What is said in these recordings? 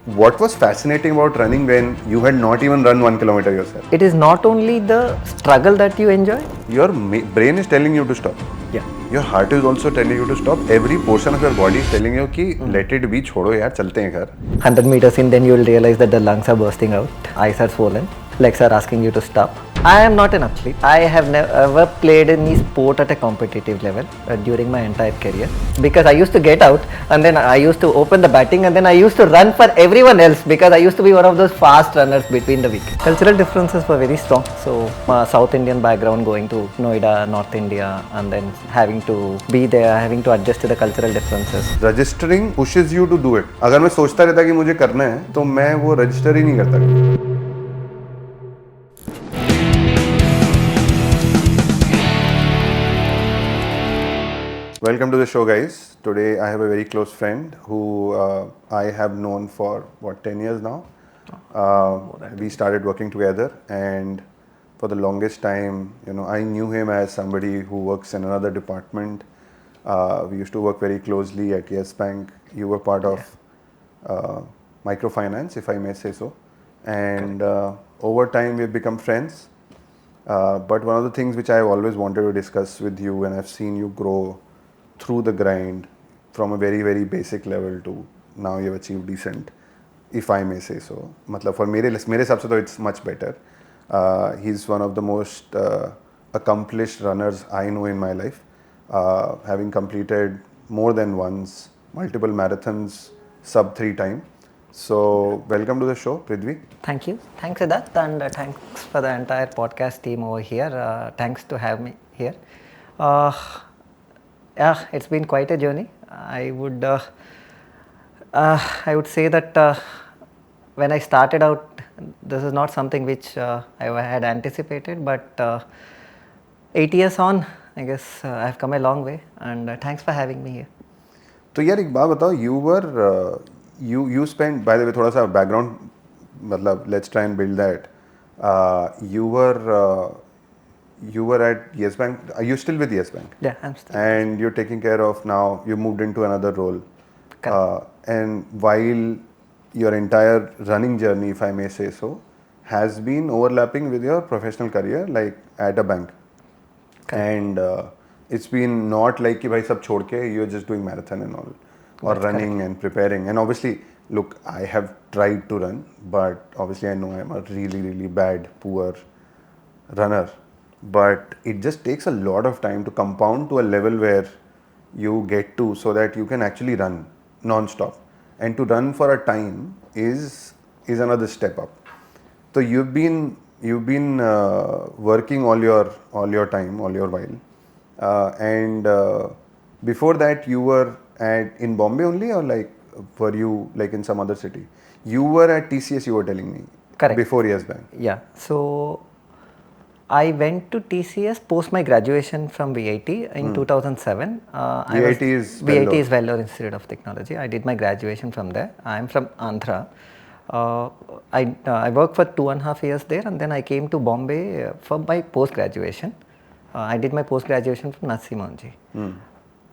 What was fascinating about running when you had not even run 1 kilometer yourself? It is not only the struggle that you enjoy. Your brain is telling you to stop. Yeah. Your heart is also telling you to stop. Every portion of your body is telling you कि let it be, छोड़ो यार, चलते हैं घर. 100 meters in, then you will realize that the lungs are bursting out, eyes are swollen, legs are asking you to stop. I am not an athlete. I have never played any sport at a competitive level during my entire career, because I used to get out and then I used to open the batting and then I used to run for everyone else, because I used to be one of those fast runners between the wickets. Cultural differences were very strong. So South Indian background, going to Noida, North India, and then having to be there, having to adjust to the cultural differences. Registering pushes you to do it. अगर मैं सोचता रहता कि मुझे करना है तो मैं वो रजिस्टर ही नहीं करता. Welcome to the show, guys. Today I have a very close friend who I have known for 10 years now. We started working together, and for the longest time, I knew him as somebody who works in another department. We used to work very closely at Yes Bank. You were part of microfinance, if I may say so. And over time, we've become friends. But one of the things which I've always wanted to discuss with you, and I've seen you grow through the grind from a very, very basic level to now you've achieved decent, if I may say so. मतलब for मेरे हिसाब से तो it's much better. He's one of the most accomplished runners I know in my life, having completed more than once multiple marathons sub 3 time. So welcome to the show, Prudhvi. Thank you. Thanks, Siddharth, and thanks for the entire podcast team over here. Thanks to have me here. Yeah, it's been quite a journey. I would say that when I started out, this is not something which I had anticipated, but 8 years on, I guess I've come a long way, and thanks for having me here. तो यार एक बात बताओ, you spent, by the way, थोड़ा सा background, मतलब let's try and build that. You were at Yes Bank. Are you still with Yes Bank? Yeah, I'm still. And you're taking care of now. You moved into another role. And while your entire running journey, if I may say so, has been overlapping with your professional career, like at a bank. And it's been not like कि भाई सब छोड़ के you're just doing marathon and all, or running and preparing. And obviously, look, I have tried to run, but obviously I know I'm a really, really bad, poor runner. But it just takes a lot of time to compound to a level where you get to, so that you can actually run non-stop. And to run for a time is another step up. So you've been working all your time, all your while, and before that you were in Bombay only, or like were you like in some other city? You were at TCS, you were telling me. Correct. Before Yes Bank. Yeah. So I went to TCS post my graduation from VIT in 2007. VIT is Vellore Institute of Technology. I did my graduation from there. I am from Andhra. I worked for 2.5 years there, and then I came to Bombay for my post graduation. I did my post graduation from Narsee.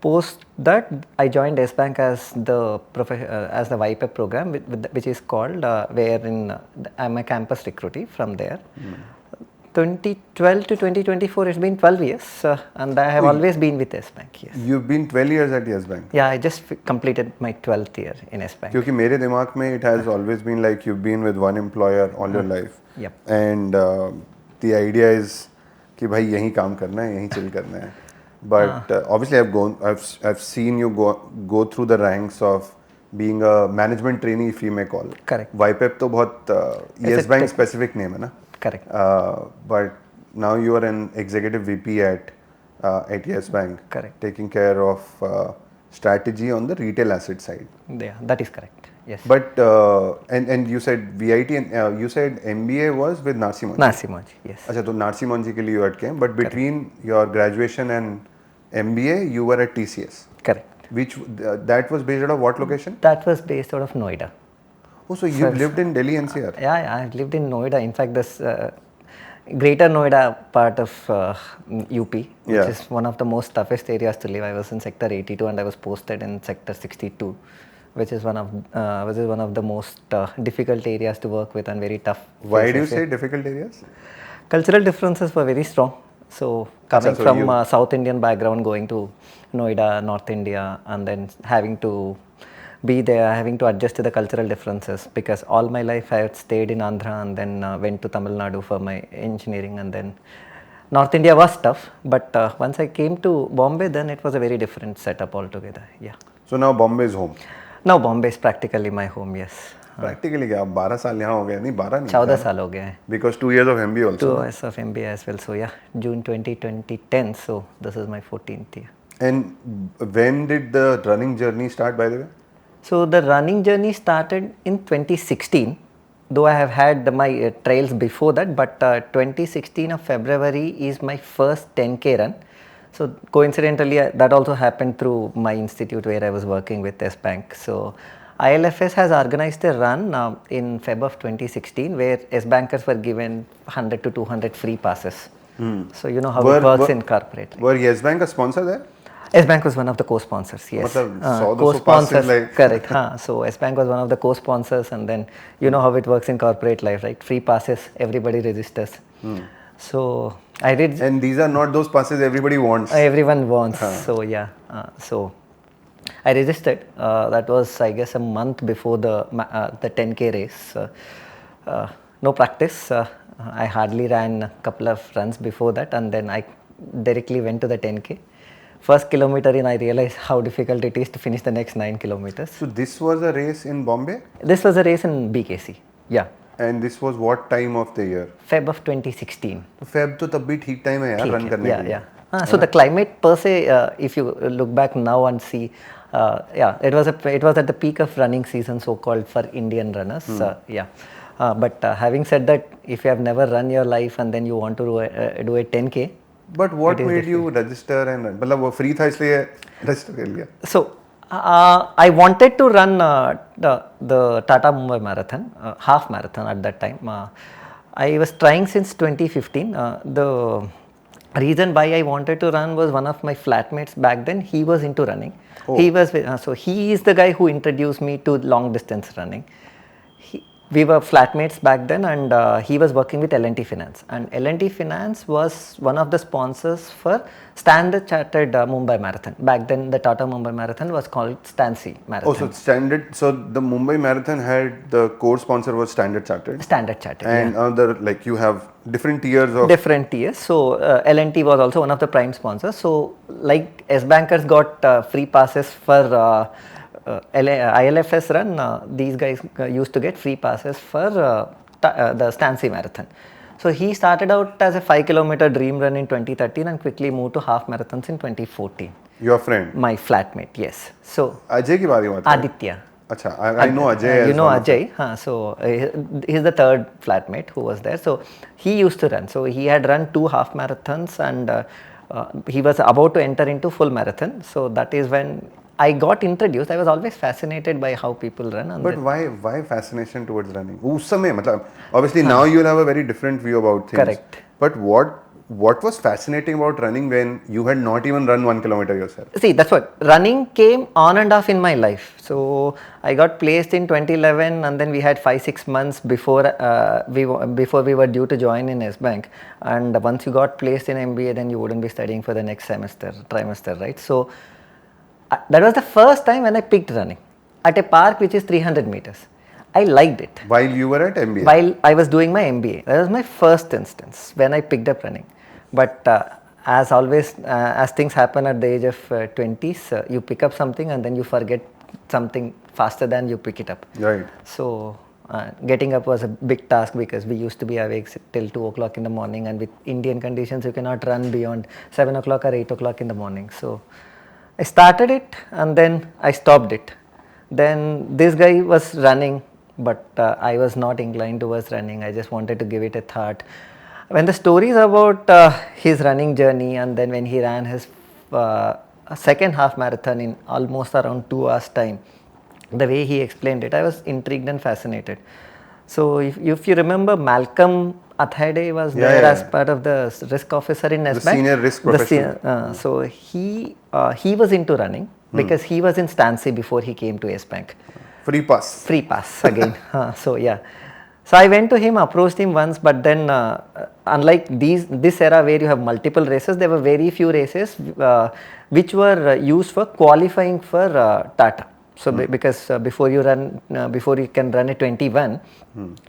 Post that, I joined S Bank as the YPEP program, which is called wherein I'm a campus recruitee from there. 2012 to 2024, it's been 12 years, and I have always been with S Bank. Yes. You've been 12 years at Yes Bank. Yeah, I just completed my 12th year in S Bank. क्योंकि मेरे दिमाग में it has always been like you've been with one employer all your life. Yep. And the idea is कि भाई यहीं काम करना है, यहीं chill करना है. But obviously I've seen you go through the ranks of being a management trainee, if you may call. Correct. YPEP तो बहुत Yes Bank specific name है ना. Correct. But now you are an executive VP at Yes Bank. Correct. Taking care of strategy on the retail asset side. Yeah, that is correct. Yes. But and you said VIT and you said MBA was with Narsee Monjee. Narsee Monjee, yes. अच्छा, तो Narsee Monjee के लिए you had came, but between your graduation and MBA you were at TCS. Correct. Which that was based out of what location? That was based out of Noida. Oh, so you lived in Delhi NCR? Yeah, I lived in Noida. In fact, this Greater Noida part of UP, which is one of the most toughest areas to live. I was in Sector 82 and I was posted in Sector 62. which is one of the most difficult areas to work with and very tough. Why do you phases, say difficult areas? cultural differences were very strong. So coming so from you- South Indian background, going to Noida, North India, and then having to be there, having to adjust to the cultural differences, because all my life I had stayed in Andhra and then went to Tamil Nadu for my engineering, and then North India was tough, but once I came to Bombay, then it was a very different setup altogether. Yeah. So now Bombay is home. Now Bombay is practically my home. Yes. Practically क्या 12 साल यहाँ हो गए नहीं 12 नहीं 14 साल हो गए हैं. because 2 years of MBA also. 2 years of MBA as well. So yeah, June 2010. So this is my 14th year. And when did the running journey start, by the way? So the running journey started in 2016, though I have had my trails before that, but 2016 of February is my first 10K run. So coincidentally, that also happened through my institute where I was working with S Bank. So ILFS has organized a run in Feb of 2016 where S Bankers were given 100 to 200 free passes. So you know how it works in corporate. Were Yes Bank a sponsor there? S Bank was one of the co-sponsors, yes. मतलब 100-200 Co-sponsors, passes like correct. So S Bank was one of the co-sponsors, and then you know how it works in corporate life, right? Free passes, everybody registers. So I did. And these are not those passes everybody wants. Everyone wants. So yeah. So I registered. That was, I guess, a month before the 10K race. No practice. I hardly ran a couple of runs before that, and then I directly went to the 10K. First kilometer in, I realized how difficult it is to finish the next 9 kilometers. So this was a race in Bombay? This was a race in BKC. Yeah. And this was what time of the year? Feb of 2016. तो Feb तो तब भी ठीक time है यार run करने के लिए. Yeah. So the climate per se, if you look back now and see, it was at the peak of running season, so called, for Indian runners. But having said that, if you have never run your life and then you want to do a 10K. But what made you register and मतलब वो free था इसलिए register कर लिया? So I wanted to run the Tata Mumbai Marathon, half marathon at that time. I was trying since 2015. The reason why I wanted to run was one of my flatmates back then. He was into running. He was so he is the guy who introduced me to long distance running. We were flatmates back then, and he was working with L&T Finance, and L&T Finance was one of the sponsors for Standard Chartered Mumbai Marathon. Back then the Tata Mumbai Marathon was called Stancy Marathon. Oh, so standard. So the Mumbai Marathon had the core sponsor was Standard Chartered. Standard Chartered. And other, like, you have different tiers of different tiers. So L&T was also one of the prime sponsors. So like S Bankers got free passes for ILFS run, these guys used to get free passes for the Stancy Marathon. So he started out as a 5-kilometer dream run in 2013 and quickly moved to half marathons in 2014. Your friend? My flatmate, yes. So Ajay की बात है? Aditya. अच्छा, I know Ajay. You know Ajay. So he's the third flatmate who was there. So he used to run. So he had run 2 half marathons, and he was about to enter into full marathon. So that is when I got introduced. I was always fascinated by how people run. And but why fascination towards running? उस समय मतलब obviously now you'll have a very different view about things. Correct. But what was fascinating about running when you had not even run 1 kilometer yourself? See, that's what running came on and off in my life. So I got placed in 2011, and then we had 5-6 months before we were due to join in S Bank. And once you got placed in MBA, then you wouldn't be studying for the next trimester, right? So that was the first time when I picked running at a park which is 300 meters. I liked it. While you were at MBA? While I was doing my MBA. That was my first instance when I picked up running. But as always, as things happen at the age of 20s, you pick up something and then you forget something faster than you pick it up. Right. So getting up was a big task because we used to be awake till 2 o'clock in the morning, and with Indian conditions, you cannot run beyond 7 o'clock or 8 o'clock in the morning. So I started it and then I stopped it. Then this guy was running, but I was not inclined towards running. I just wanted to give it a thought. When the stories about his running journey, and then when he ran his second half marathon in almost around 2 hours time, the way he explained it, I was intrigued and fascinated. So if you remember, Malcolm Athade was there as part of the risk officer in S Bank. The senior risk professional. So he was into running, because he was in Stancy before he came to S Bank. Free pass. Free pass again. So yeah. So I went to him, approached him once, but then unlike this era where you have multiple races, there were very few races which were used for qualifying for Tata. So because before you can run a 21,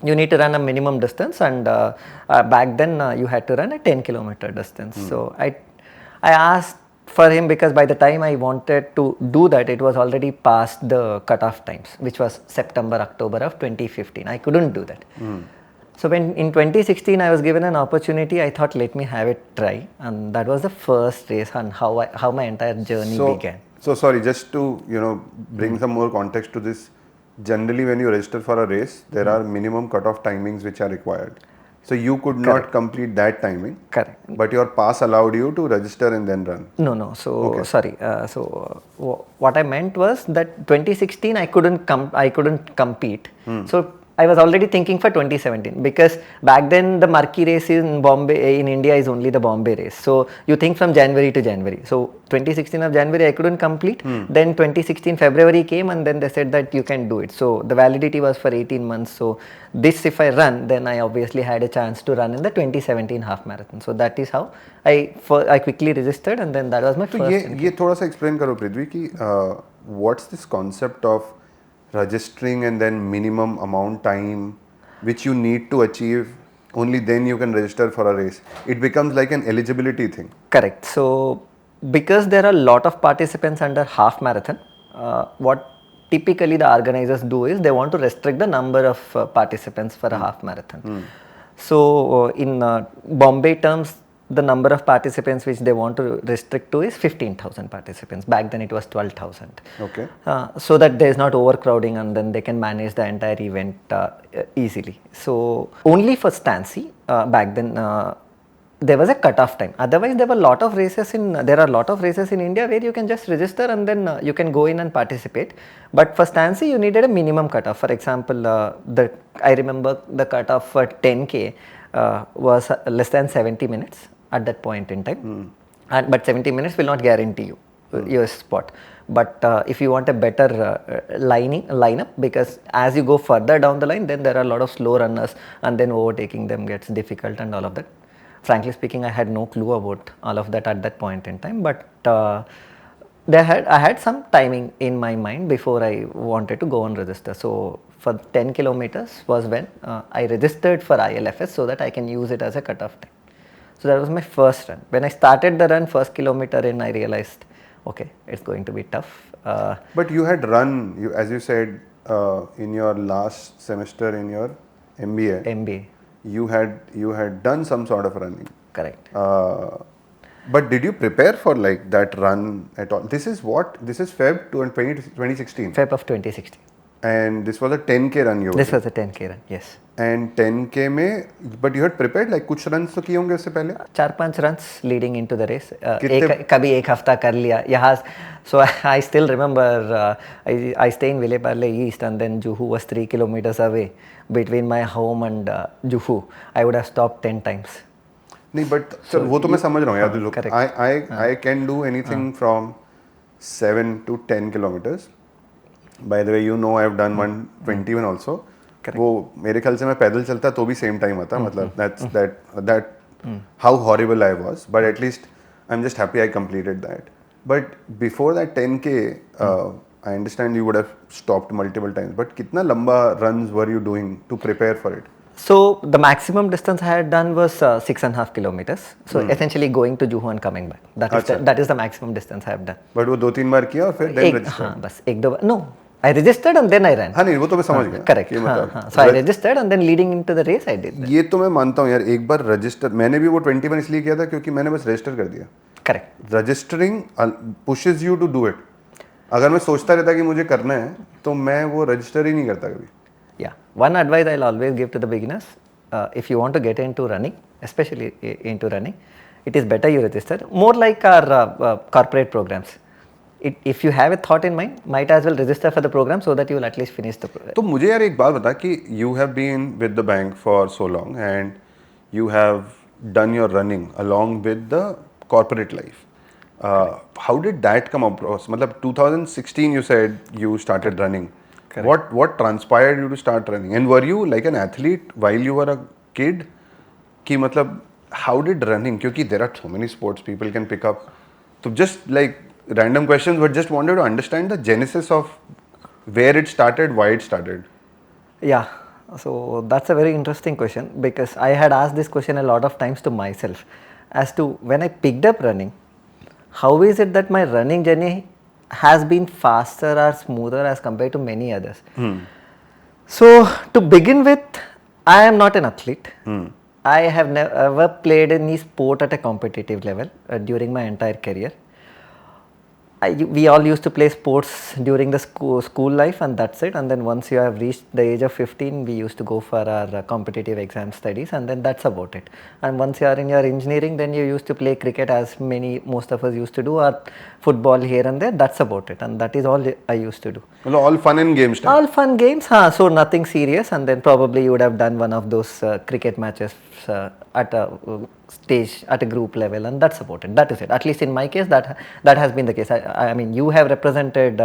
you need to run a minimum distance, and back then you had to run a 10-kilometer distance. So I asked for him because by the time I wanted to do that, it was already past the cutoff times, which was September, October of 2015. I couldn't do that. So when in 2016 I was given an opportunity, I thought let me have it try, and that was the first race and how my entire journey began. So sorry, just to bring some more context to this. Generally, when you register for a race, there are minimum cutoff timings which are required. So you could not complete that timing. Correct. But your pass allowed you to register and then run. No. So sorry. What I meant was that 2016 I couldn't compete. So I was already thinking for 2017 because back then the marquee race in Bombay in India is only the Bombay race. So you think from January to January. So 2016 of January I couldn't complete. Then 2016 February came and then they said that you can do it. So the validity was for 18 months. So this if I run, then I obviously had a chance to run in the 2017 half marathon. So that is how I quickly registered, and then that was my first. ये थोड़ा सा explain करो पृथ्वी कि what's this concept of registering and then minimum amount time which you need to achieve, only then you can register for a race. It becomes like an eligibility thing. Correct. So because there are a lot of participants under half marathon, what typically the organizers do is they want to restrict the number of participants for a half marathon. So in Bombay terms, the number of participants which they want to restrict to is 15,000 participants. Back then it was 12,000. Okay. So that there is not overcrowding, and then they can manage the entire event easily. So only for Stancy back then there was a cutoff time. Otherwise there are a lot of races in India where you can just register and then you can go in and participate. But for Stancy you needed a minimum cutoff. For example, I remember the cutoff for 10K was less than 70 minutes at that point in time. But 70 minutes will not guarantee you your spot. But if you want a better lineup, because as you go further down the line, then there are a lot of slow runners, and then overtaking them gets difficult and all of that. Frankly speaking, I had no clue about all of that at that point in time, but I had some timing in my mind before I wanted to go and register. So for 10 kilometers was when I registered for ILFS so that I can use it as a cutoff time. So that was my first run. When I started the run, first kilometer in, I realized, okay, it's going to be tough. But you had run, as you said, in your last semester in your MBA. You had done some sort of running. Correct. But did you prepare for like that run at all? This is Feb 2016. Feb of 2016. And this was a 10K run you were. This was a 10K run, yes. And 10K में, but you had prepared like कुछ runs तो किए होंगे उससे पहले? 4-5 runs leading into the race. कभी एक हफ्ता कर लिया यहाँ. So I still remember I stay in Villeparle East, and then Juhu was 3 kilometers away. Between my home and Juhu, I would have stopped 10 times. नहीं, but सर वो तो मैं समझ रहा हूँ यार. Look, I can do anything from 7 to 10 kilometers. By the way, you know I have done 121 also. वो मेरे ख्याल से मैं पैदल चलता तो भी सेम टाइम आता. मतलब that how horrible I was, but at least I'm just happy I completed that. But before that 10K, I understand you would have stopped multiple times. But कितना लंबा runs were you doing to prepare for it? So the maximum distance I had done was 6.5 kilometers. So essentially going to Juhu and coming back. That is the maximum distance I have done. But वो 2-3 बार किया और फिर then registered. हाँ बस 1-2 बार. No, I registered and then I ran. हाँ नहीं वो तो मैं समझ गया. Correct. So I registered and then leading into the race I did that. ये तो मैं मानता हूँ यार. एक बार register मैंने भी वो 21 इसलिए किया था क्योंकि मैंने बस register कर दिया. Correct. Registering pushes you to do it. अगर मैं सोचता रहता कि मुझे करना है तो मैं वो register ही नहीं करता कभी. Yeah. One advice I'll always give to the beginners, if you want to get into running, especially into running, it is better you register. More like our corporate programs. If you have a thought in mind, might as well register for the program so that you will at least finish the program. तो मुझे यार एक बात बता कि you have been with the bank for so long and you have done your running along with the corporate life. How did that come across? Matlab 2016 you said you started running. What transpired you to start running? And were you like an athlete while you were a kid? कि मतलब how did running? क्योंकि there are so many sports people can pick up. So just like random questions, but just wanted to understand the genesis of where it started, why it started. Yeah, so that's a very interesting question because I had asked this question a lot of times to myself as to when I picked up running, how is it that my running journey has been faster or smoother as compared to many others? So, to begin with, I am not an athlete. I have never played any sport at a competitive level during my entire career. We all used to play sports during the school life and that's it, and then once you have reached the age of 15 we used to go for our competitive exam studies, and then that's about it. And once you are in your engineering, then you used to play cricket as most of us used to do, or football here and there, that's about it, and that is all I used to do. Well, all fun and games type. All fun games, so nothing serious, and then probably you would have done one of those cricket matches at a stage, at a group level, and that's about it. That is it. At least in my case, that has been the case. I mean, you have represented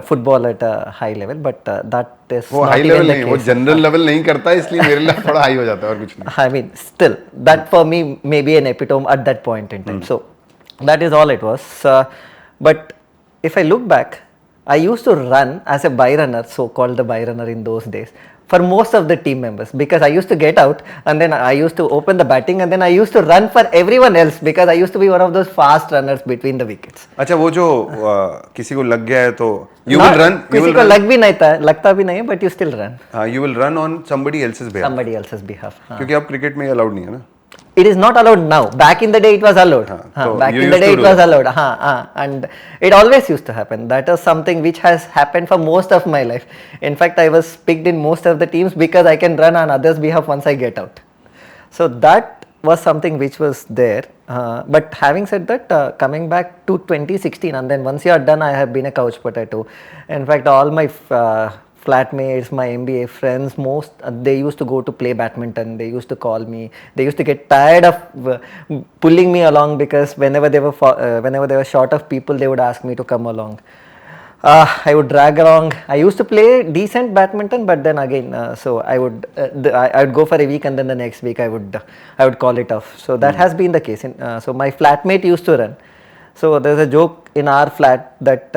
football at a high level, but that is वो not high even level the नहीं, वो case. general level नहीं करता है, इसलिए मेरे लिए थोड़ा high हो जाता है और कुछ नहीं. I mean, still, that for me may be an epitome at that point in time. So, that is all it was. But if I look back, I used to run as a by runner, so called the by runner in those days, for most of the team members, because I used to get out and then I used to open the batting and then I used to run for everyone else because I used to be one of those fast runners between the wickets. अच्छा, वो जो किसी को लग गया है तो you will run. किसी को लग भी नहीं था, लगता भी नहीं है, but you still run. You will run on somebody else's behalf. Somebody else's behalf. क्योंकि अब क्रिकेट में अलाउड नहीं है ना. It is not allowed now. Back in the day, it was allowed. so Back you in the used day, to it do was that. allowed. And it always used to happen. That is something which has happened for most of my life. In fact, I was picked in most of the teams because I can run on others' behalf once I get out. So that was something which was there. But having said that, coming back to 2016, and then once you are done, I have been a couch potato. In fact, all my flatmates, my MBA friends, most they used to go to play badminton. They used to call me. They used to get tired of pulling me along because whenever they were short of people, they would ask me to come along. I would drag along. I used to play decent badminton, but then again, so I would go for a week, and then the next week I would call it off. So that has been the case. So my flatmate used to run. So there's a joke in our flat that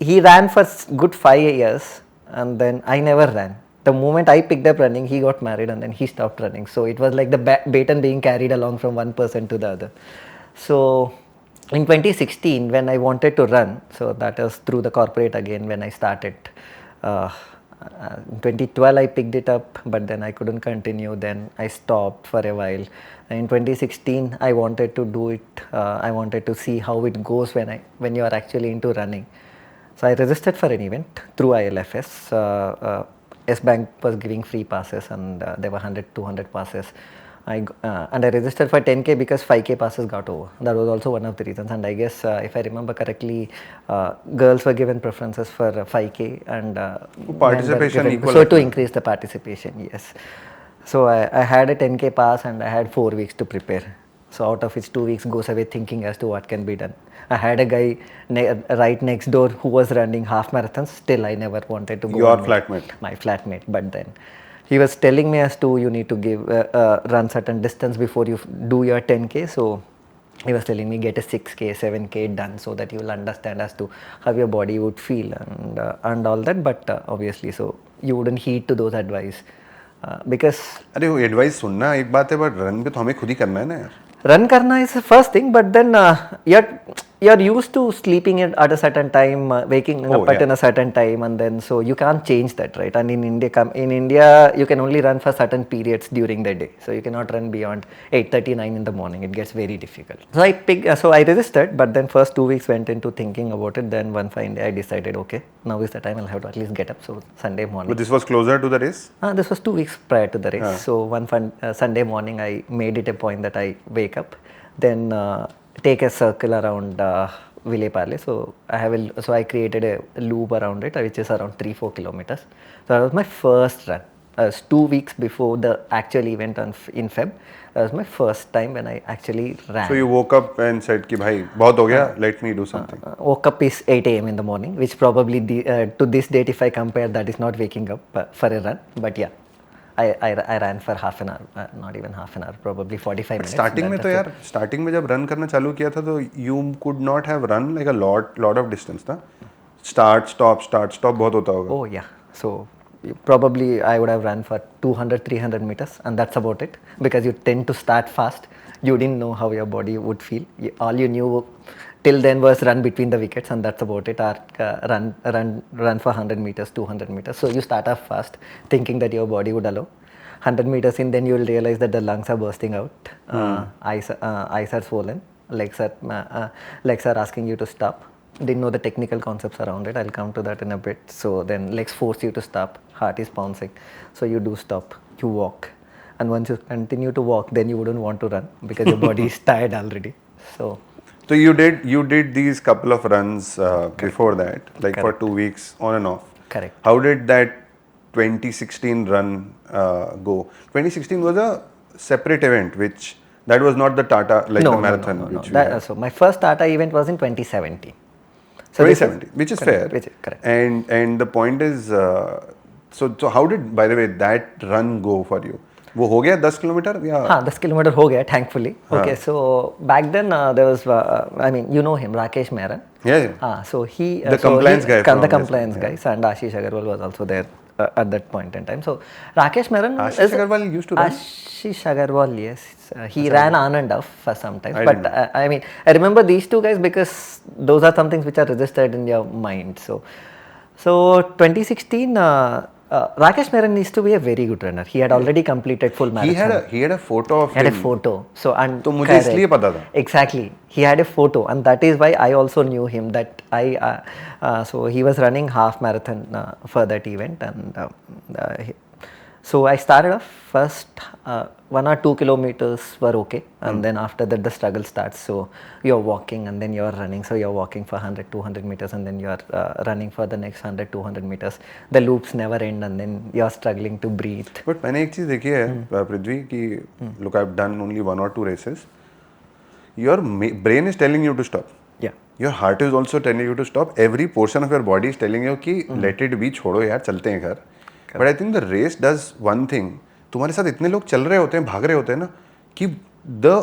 he ran for good 5 years, and then I never ran. The moment I picked up running, he got married, and then he stopped running. So it was like the baton being carried along from one person to the other. So in 2016, when I wanted to run, so that was through the corporate again when I started. In 2012 I picked it up, but then I couldn't continue. Then I stopped for a while. In 2016 I wanted to do it. I wanted to see how it goes when you are actually into running. So I registered for an event through ILFS. S-Bank was giving free passes, and there were 100-200 passes. And I registered for 10K because 5K passes got over. That was also one of the reasons. And I guess if I remember correctly, girls were given preferences for 5K and participation equal. So to increase the participation, yes. So I had a 10K pass and I had 4 weeks to prepare. So out of which 2 weeks goes away thinking as to what can be done. I had a guy right next door who was running half marathons. Still, I never wanted to go. Your flatmate? My flatmate, but then he was telling me as to you need to run certain distance before you do your 10K. So he was telling me get a 6K, 7K done so that you will understand as to how your body would feel and all that. But obviously, so you wouldn't heed to those advice because. अरे वो advice सुनना एक बात है, but run भी तो हमें खुद ही करना है ना यार. Run karna is the first thing, but then you're used to sleeping at a certain time, waking up at a certain time, and then so you can't change that, right? And in India, you can only run for certain periods during the day, so you cannot run beyond 8:39 in the morning. It gets very difficult. So I registered, but then first 2 weeks went into thinking about it. Then one fine day I decided, okay, now is the time. I'll have to at least get up. So Sunday morning. But this was closer to the race? This was 2 weeks prior to the race. So one fun Sunday morning, I made it a point that I wake up, then take a circle around Ville Parle. So I created a loop around it, which is around 3-4 kilometers. So that was my first run. 2 weeks before the actual event in Feb. That was my first time when I actually ran. So you woke up and said कि भाई बहुत हो गया, let me do something. Woke up is 8 a.m. in the morning, which probably to this date, if I compare, that is not waking up for a run. But yeah, I ran for half an hour, not even half an hour, probably 45 minutes. Starting में तो यार starting में जब run करना चालू किया था तो you could not have run like a lot of distance ना. Start stop बहुत होता होगा. Oh yeah, so probably I would have run for 200-300 meters, and that's about it, because you tend to start fast. You didn't know how your body would feel. All you knew till then was run between the wickets, and that's about it. Or run for 100 meters, 200 meters. So you start off fast, thinking that your body would allow. 100 meters in, then you will realize that the lungs are bursting out, eyes are swollen, legs are asking you to stop. Didn't know the technical concepts around it. I'll come to that in a bit. So then legs force you to stop, heart is bouncing. So you do stop, you walk. And once you continue to walk, then you wouldn't want to run because your body is tired already. So you did these couple of runs before that, like for 2 weeks on and off. Correct. How did that 2016 run go? 2016 was a separate event, which that was not the Tata the marathon. No. So my first Tata event was in 2017. So 2017, which is correct, fair. Correct. And the point is, so how did, by the way, that run go for you? वो हो गया 10 kilometre या? हाँ, 10 kilometre हो गया, thankfully. Okay, so back then there was, I mean, you know him, Rakesh Meron. Yeah. So he, the compliance guy. The compliance guy, and Ashish Agarwal was also there at that point in time. So Rakesh Meron. Ashish Agarwal used to run. Ashish Agarwal, yes, he ran on and off for some time. But I mean, I remember these two guys because those are some things which are registered in your mind. So 2016. Rakesh Meron used to be a very good runner. He had already completed full marathon. He had a photo of him. He had a photo. So and तो मुझे इसलिए पता था. Exactly. He had a photo, and that is why I also knew him. That so he was running half marathon for that event, and so I started off first 1 or 2 kilometers were okay, and then after that the struggle starts. So you're walking and then you're running. So you're walking for 100-200 meters, and then you're running for the next 100-200 meters. The loops never end, and then you're struggling to breathe. But मैंने एक चीज देखी है पृथ्वी कि look, I've done only 1 or 2 races. Your brain is telling you to stop. Yeah. Your heart is also telling you to stop. Every portion of your body is telling you कि let it be, छोड़ो यार, चलते हैं घर. But I think the race does one thing. तुम्हारे साथ इतने लोग चल रहे होते हैं, भाग रहे होते हैं ना, कि the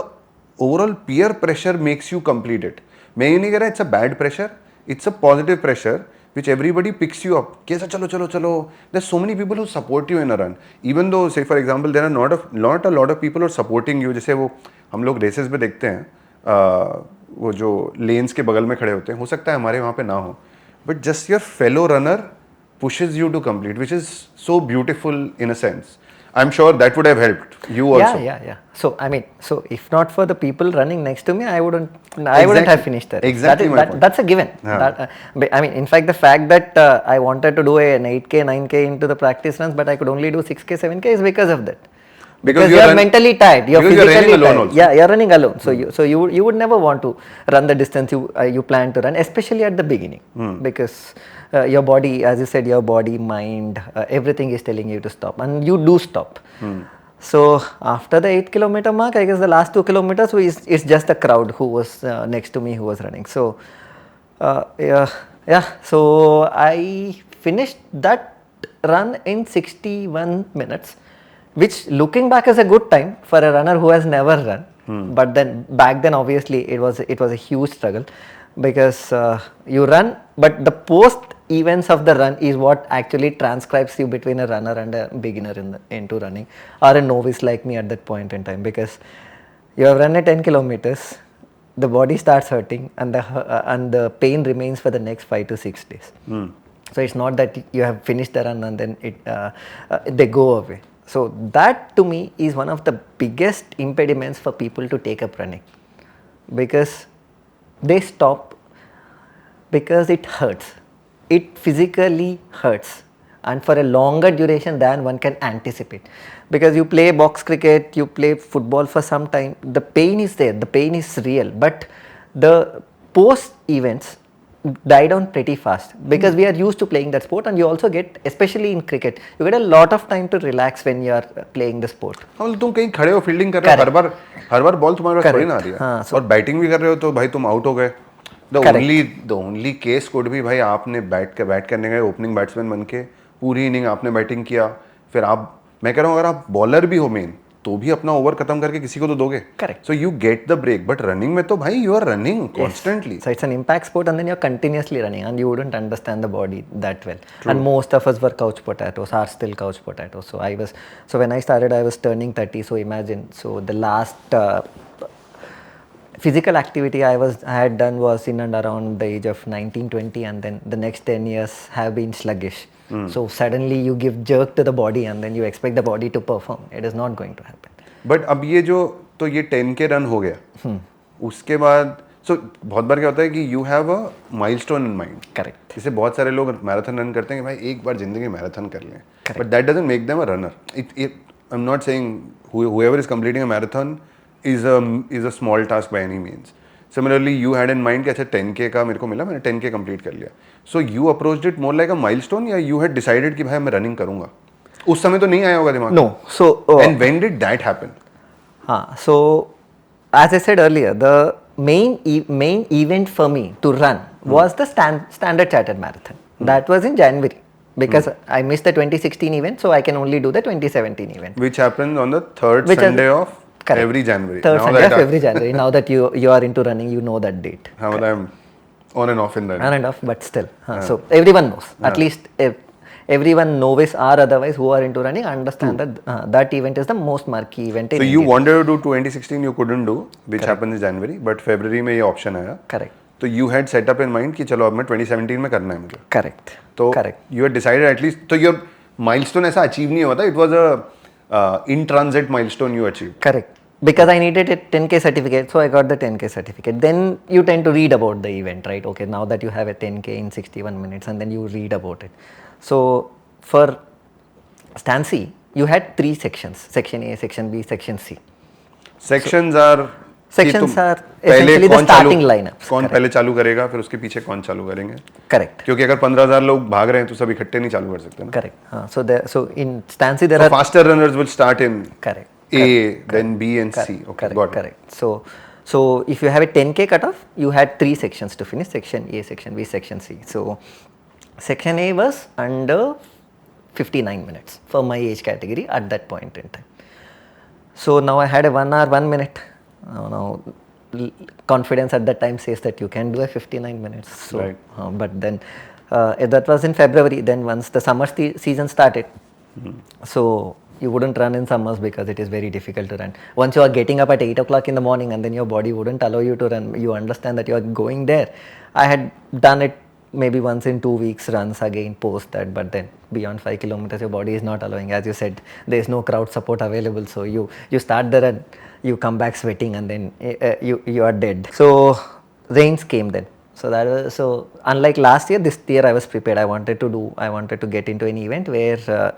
overall peer pressure makes you complete it. मैं ये नहीं कह रहा it's a bad pressure, it's a positive pressure which everybody picks you up. कैसा चलो. There's so many people who support you in a run. Even though, say for example, there are not a lot of people who are supporting you. जैसे वो हम लोग races पे देखते हैं, वो जो lanes के बगल में खड़े होते हैं, हो सकता है हमारे वहाँ पे ना हो. But just your fellow runner pushes you to complete, which is so beautiful in a sense. I'm sure that would have helped you also. Yeah. So I mean, so if not for the people running next to me, I wouldn't have finished that. Exactly my point. That's a given. I mean, in fact, the fact that I wanted to do an 8K, 9K into the practice runs, but I could only do 6K, 7K is because of that. Because you're mentally tired, you're physically tired. Also. Yeah, you're running alone. So you would never want to run the distance you plan to run, especially at the beginning, because your body, as you said, your body, mind, everything is telling you to stop, and you do stop. So after the 8 kilometer mark, I guess the last 2 kilometers it's just the crowd who was next to me who was running. So so I finished that run in 61 minutes. Which, looking back, is a good time for a runner who has never run. But then back then, obviously, it was a huge struggle, because you run, but the post events of the run is what actually transcribes you between a runner and a beginner into running, or a novice like me at that point in time, because you have run a 10 kilometers, the body starts hurting, and the pain remains for the next 5 to 6 days. So it's not that you have finished the run and then they go away. So that to me is one of the biggest impediments for people to take up running, because they stop because it hurts. It physically hurts, and for a longer duration than one can anticipate. Because you play box cricket, you play football for some time, the pain is there, the pain is real, but the post events, die down pretty fast because we are used to playing that sport, and you also get, especially in cricket, you get a lot of time to relax when you are playing the sport. हाँ तुम कहीं खड़े हो fielding कर रहे हो, हर बार ball तुम्हारे पास थोड़ी ना आ रही है, हाँ, और बैटिंग भी कर रहे हो तो भाई तुम आउट हो गए. द ओनली केस कुड भी भाई आपने बैट करने गए ओपनिंग बैट्समैन बन के, पूरी इनिंग आपने बैटिंग किया, फिर आप, मैं कह रहा हूँ अगर आप बॉलर भी हो मेन तो भी अपना ओवर खत्म करके किसी को तो दोगे. Correct. So you get the break, but running में तो भाई you are running constantly. So it's an impact sport, and then you're continuously running, and you wouldn't understand the body that well. True. And most of us were couch potatoes, are still couch potatoes. So when I started, I was turning 30. So imagine, so the last physical activity I had done was in and around the age of 19, 20, and then the next 10 years have been sluggish. So suddenly you give jerk to the body, and then you expect the body to perform. It is not going to happen. But अब ये जो, तो ये 10K run हो गया, उसके बाद बहुत बार क्या होता है कि you have a milestone in mind. Correct. जैसे बहुत सारे लोग मैराथन रन करते हैं कि भाई एक बार जिंदगी मैराथन कर लें, but that doesn't make them a runner. I am not saying whoever is completing a marathon is a small task by any means. Similarly, you had in mind कि अच्छा 10K का मेरे को मिला, मैंने 10K कंप्लीट कर लिया. So you approached it more like a milestone, या you had decided कि भाई मैं रनिंग करूंगा? उस समय तो नहीं आया होगा दिमाग में. No. So and when did that happen? So as I said earlier, the main event for me to run was the Standard Chartered Marathon. That was in January. Because I missed the 2016 event, so I can only do the 2017 event. Which happens on the third Sunday of every January. Third Sunday of every January. Now that you are into running, you know that date. How I'm on and off in running. On and off, but still. So everyone knows. At least everyone novice or otherwise who are into running understand that that event is the most marquee event in India. So you wanted to do 2016, you couldn't do, which happens in January, but February में ये option आया. Correct. तो you had set up in mind कि चलो अब मैं 2017 में करना है मुझे. Correct. तो you had decided at least, तो your milestone ऐसा achieve नहीं हुआ था, it was a in transit milestone you achieved. Correct. Because I needed a 10K certificate, so I got the 10K certificate. Then you tend to read about the event, right? Okay, now that you have a 10K in 61 minutes, and then you read about it. So for Stancy, you had 3 sections: Section A, Section B, Section C. Sections are essentially the starting lineup. कौन पहले चालू करेगा, फिर उसके पीछे कौन चालू करेंगे. Correct. क्योंकि अगर 15,000 लोग भाग रहे हैं तो सब इकट्ठे नहीं चालू कर सकते ना. Correct. So in Stancy there are faster runners will start in correct. A, then B and C. Okay, got it. Correct. So if you have a 10K cutoff, you had 3 sections to finish: Section A, Section B, Section C. So Section A was under 59 minutes for my age category at that point in time. So now I had a 1 hour 1 minute. Now confidence at that time says that you can do a 59 minutes. So, right. But then that was in February. Then once the summer season started, so you wouldn't run in summers because it is very difficult to run. Once you are getting up at 8 o'clock in the morning and then your body wouldn't allow you to run, you understand that you are going there. I had done it maybe once in 2 weeks runs again post that, but then beyond 5 kilometers your body is not allowing. As you said, there is no crowd support available, so you start the run, you come back sweating, and then you are dead. So rains came then. So unlike last year, this year I was prepared. I wanted to get into an event where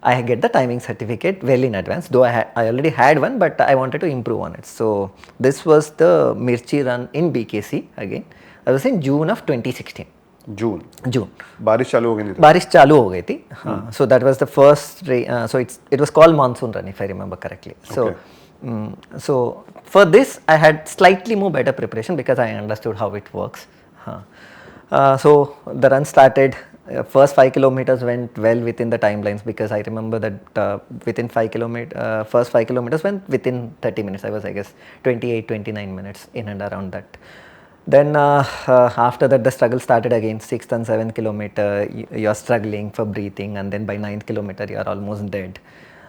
I get the timing certificate well in advance, though I already had one, but I wanted to improve on it. So this was the Mirchi run in BKC again. I was in June of 2016. June. बारिश चालू हो गई थी. हाँ. So that was the first. So it was called monsoon run, if I remember correctly. So so for this I had slightly more better preparation because I understood how it works. So the run started. First 5 kilometers went well within the timelines because I remember that within 5 kilometers, first 5 kilometers went within 30 minutes. I was, I guess, 28, 29 minutes in and around that. Then after that the struggle started again. 6th and 7th kilometer you are struggling for breathing, and then by 9th kilometer you are almost dead.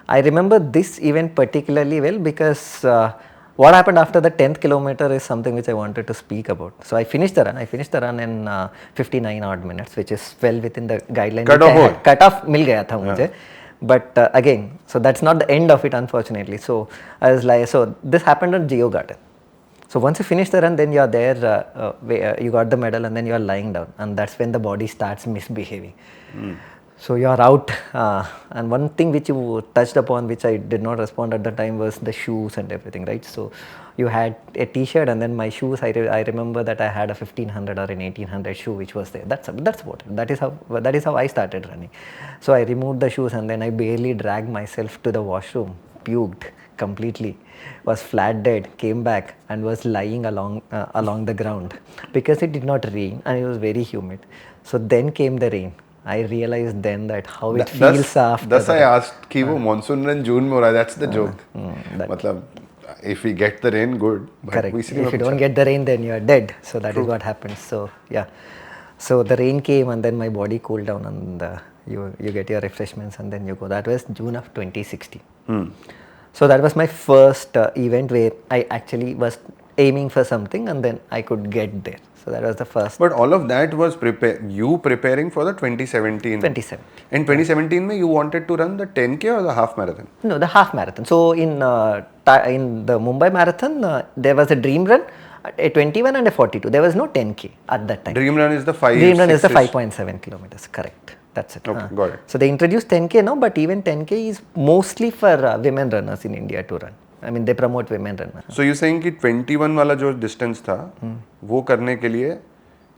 I remember this event particularly well because what happened after the 10th kilometer is something which I wanted to speak about. So I finished the run in 59 odd minutes, which is well within the guideline. Cut off मिल गया था मुझे. But again, so that's not the end of it, unfortunately. So I was like, so this happened at Geo Garden. So once you finish the run, then you are there, you got the medal, and then you are lying down, and that's when the body starts misbehaving. So you are out, and one thing which you touched upon, which I did not respond at the time, was the shoes and everything, right? So you had a T-shirt, and then my shoes. I remember that I had a 1500 or an 1800 shoe, which was there. That's about it. That is how I started running. So I removed the shoes, and then I barely dragged myself to the washroom, puked completely, was flat dead, came back and was lying along the ground because it did not rain and it was very humid. So then came the rain. I realized then that how it feels after. Thus I asked कि वो monsoon run June में हो रहा है. That's the joke. that- मतलब if we get the rain, good. But Correct. वो If इसलिए मैं you don't पूछा. get the rain, then you are dead. So that is what happens. So yeah. So the rain came and then my body cooled down and you get your refreshments and then you go. That was June of 2016. So that was my first event where I actually was aiming for something and then I could get there. So that was the first. But all of that was preparing for the 2017. 2017. In 2017 you wanted to run the 10K or the half marathon? No, the half marathon. So in the Mumbai marathon, there was a dream run, a 21 and a 42. There was no 10K at that time. Dream run is the 5. Dream run is the 5.7 kilometers. Correct. That's it. Okay, got it. So they introduced 10K now, but even 10K is mostly for women runners in India to run. I mean, they promote women runners. So you're saying कि 21 वाला जो distance था, वो करने के लिए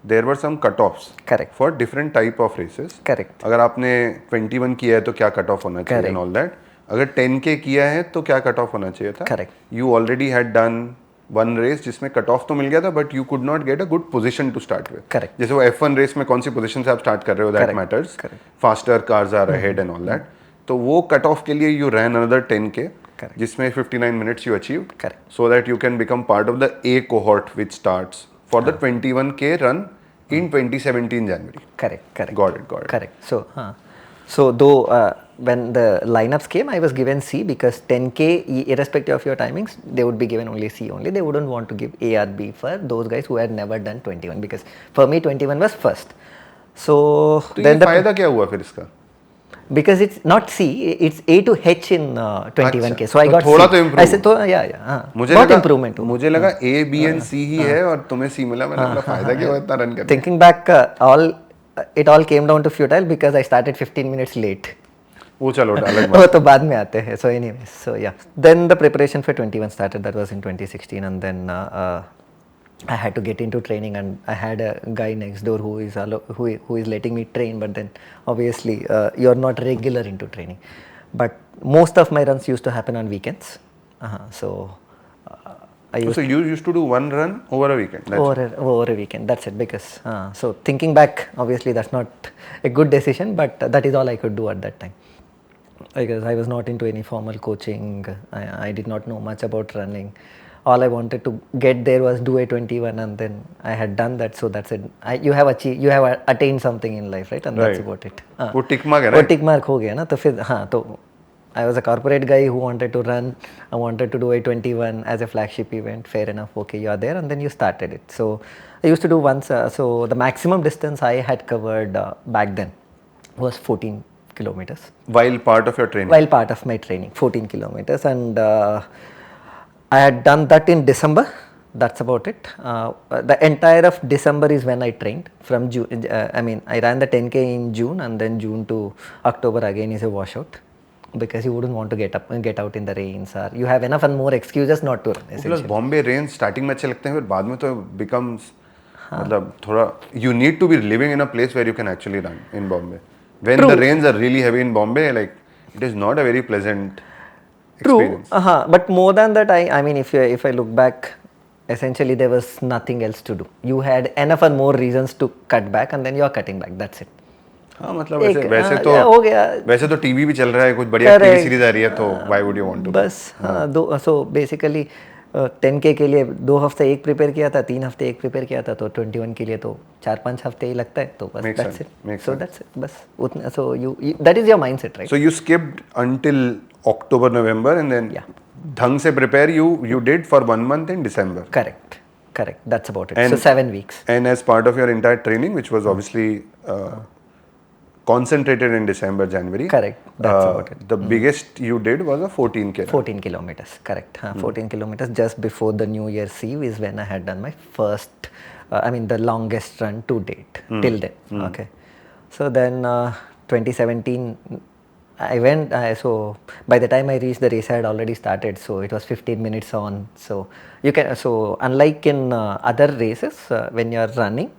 there were some cutoffs. Correct. For different type of races. Correct. अगर आपने 21 किया है तो क्या cut off होना चाहिए and all that. अगर 10K किया है तो क्या cut off होना चाहिए था. Correct. You already had done one race जिसमें cut off तो मिल गया था but you could not get a good position to start with. Correct. जैसे वो F1 race में कौन सी position से आप start कर रहे हो that matters. Correct. Faster cars are ahead and all that. तो वो cut off के लिए you ran another 10K. Correct. जिसमें 59 minutes you achieved. Correct. So that you can become part of the A cohort which starts for the 21K run in 2017 January. Correct. Got it. Correct. So though when the lineups came, I was given C because 10K, irrespective of your timings, they would be given only C only. They wouldn't want to give A or B for those guys who had never done 21 because for me 21 was first. So तो then ये फायदा क्या हुआ फिर इसका? Because it's not C, it's A to H in 21K. So I got थोड़ा C. तो improve. I said, yeah. मुझे बहुत लगा improvement हुआ. मुझे लगा A, B and C ही है और तुम्हें C मिला. मैंने बोला फायदा क्या हुआ इतना रन करने? Thinking back, it all came down to futile because I started 15 minutes late. वो चलो अलग वो तो बाद में आते हैं. So anyways, so yeah. Then the preparation for 21 started. That was in 2016, and then I had to get into training, and I had a guy next door who is letting me train. But then obviously you're not regular into training. But most of my runs used to happen on weekends. So you used to do one run over a weekend. Over a weekend. That's it. Because so thinking back, obviously that's not a good decision, but that is all I could do at that time. Because I was not into any formal coaching. I did not know much about running. All I wanted to get there was do a 21, and then I had done that. So that's it. You have attained something in life, right? And that's about it. वो tick mark है ना? वो tick mark हो गया ना. तो फिर तो I was a corporate guy who wanted to run. I wanted to do a 21 as a flagship event. Fair enough. Okay, you are there, and then you started it. So I used to do once. So the maximum distance I had covered back then was 14 kilometers. While part of your training. While part of my training, 14 kilometers, and I had done that in December. That's about it. The entire of December is when I trained. From June, I ran the 10K in June, and then June to October again is a washout. Because you wouldn't want to get out in the rains, or you have enough and more excuses not to run. Plus Bombay rains starting में अच्छे लगते हैं, फिर बाद में तो becomes मतलब थोड़ा you need to be living in a place where you can actually run in Bombay. When the rains are really heavy in Bombay, like it is not a very pleasant experience. True. But more than that, I mean, if I look back, essentially there was nothing else to do. You had enough and more reasons to cut back, and then you are cutting back. That's it. हाँ मतलब वैसे तो TV भी चल रहा है, कुछ बढ़िया टीवी सीरीज आ रही है, तो why would you want to? बस so basically 10K के लिए 2 हफ्ते एक प्रिपेयर किया था, 3 हफ्ते एक प्रिपेयर किया था, तो 21 के लिए तो 4-5 हफ्ते ही लगता है, तो बस that's it. So that's it. बस उतना, so you that is your mindset, right? So you skipped until October, November, and then ढंग से prepare you did for 1 month in December. Correct. That's about it. So 7 weeks. And as part of your entire training, which was obviously concentrated in December, January. Correct. That's about it. The biggest you did was a 14K. 14 kilometers. Correct. 14 kilometers just before the New Year's Eve is when I had done my first, the longest run to date till then. Okay. So then 2017, I went, so by the time I reached the race, I had already started, so it was 15 minutes on. So you can, so unlike in other races, when you are running,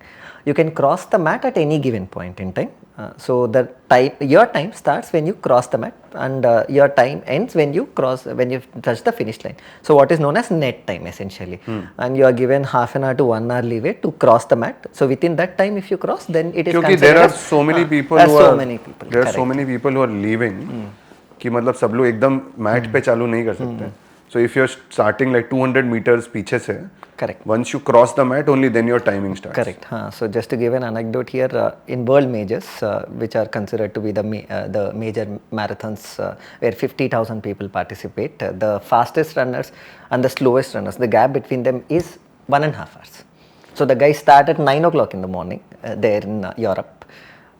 you can cross the mat at any given point in time. So the time, your time starts when you cross the mat, and your time ends when you touch the finish line. So what is known as net time essentially, and you are given half an hour to 1 hour leeway to cross the mat. So within that time, if you cross, then it is क्योंकि considered there are as, so many people there who are so are many people, there are so correct. many people who are leaving कि मतलब सब लोग एकदम mat पे चालू नहीं कर सकते. So if you're starting like 200 meters पीछे से, Correct. once you cross the mat, only then your timing starts. Correct. So just to give an anecdote here, in world majors, which are considered to be the major marathons, where 50,000 people participate, the fastest runners and the slowest runners, the gap between them is 1.5 hours. So the guys start at 9 o'clock in the morning there in Europe.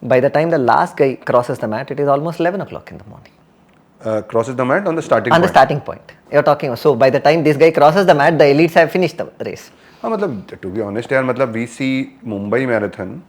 By the time the last guy crosses the mat, it is almost 11 o'clock in the morning. Crosses the mat on the starting On point. the starting point. You're talking. So by the time this guy crosses the mat, the elites have finished the race. हाँ मतलब to be honest यार मतलब we see Mumbai marathon,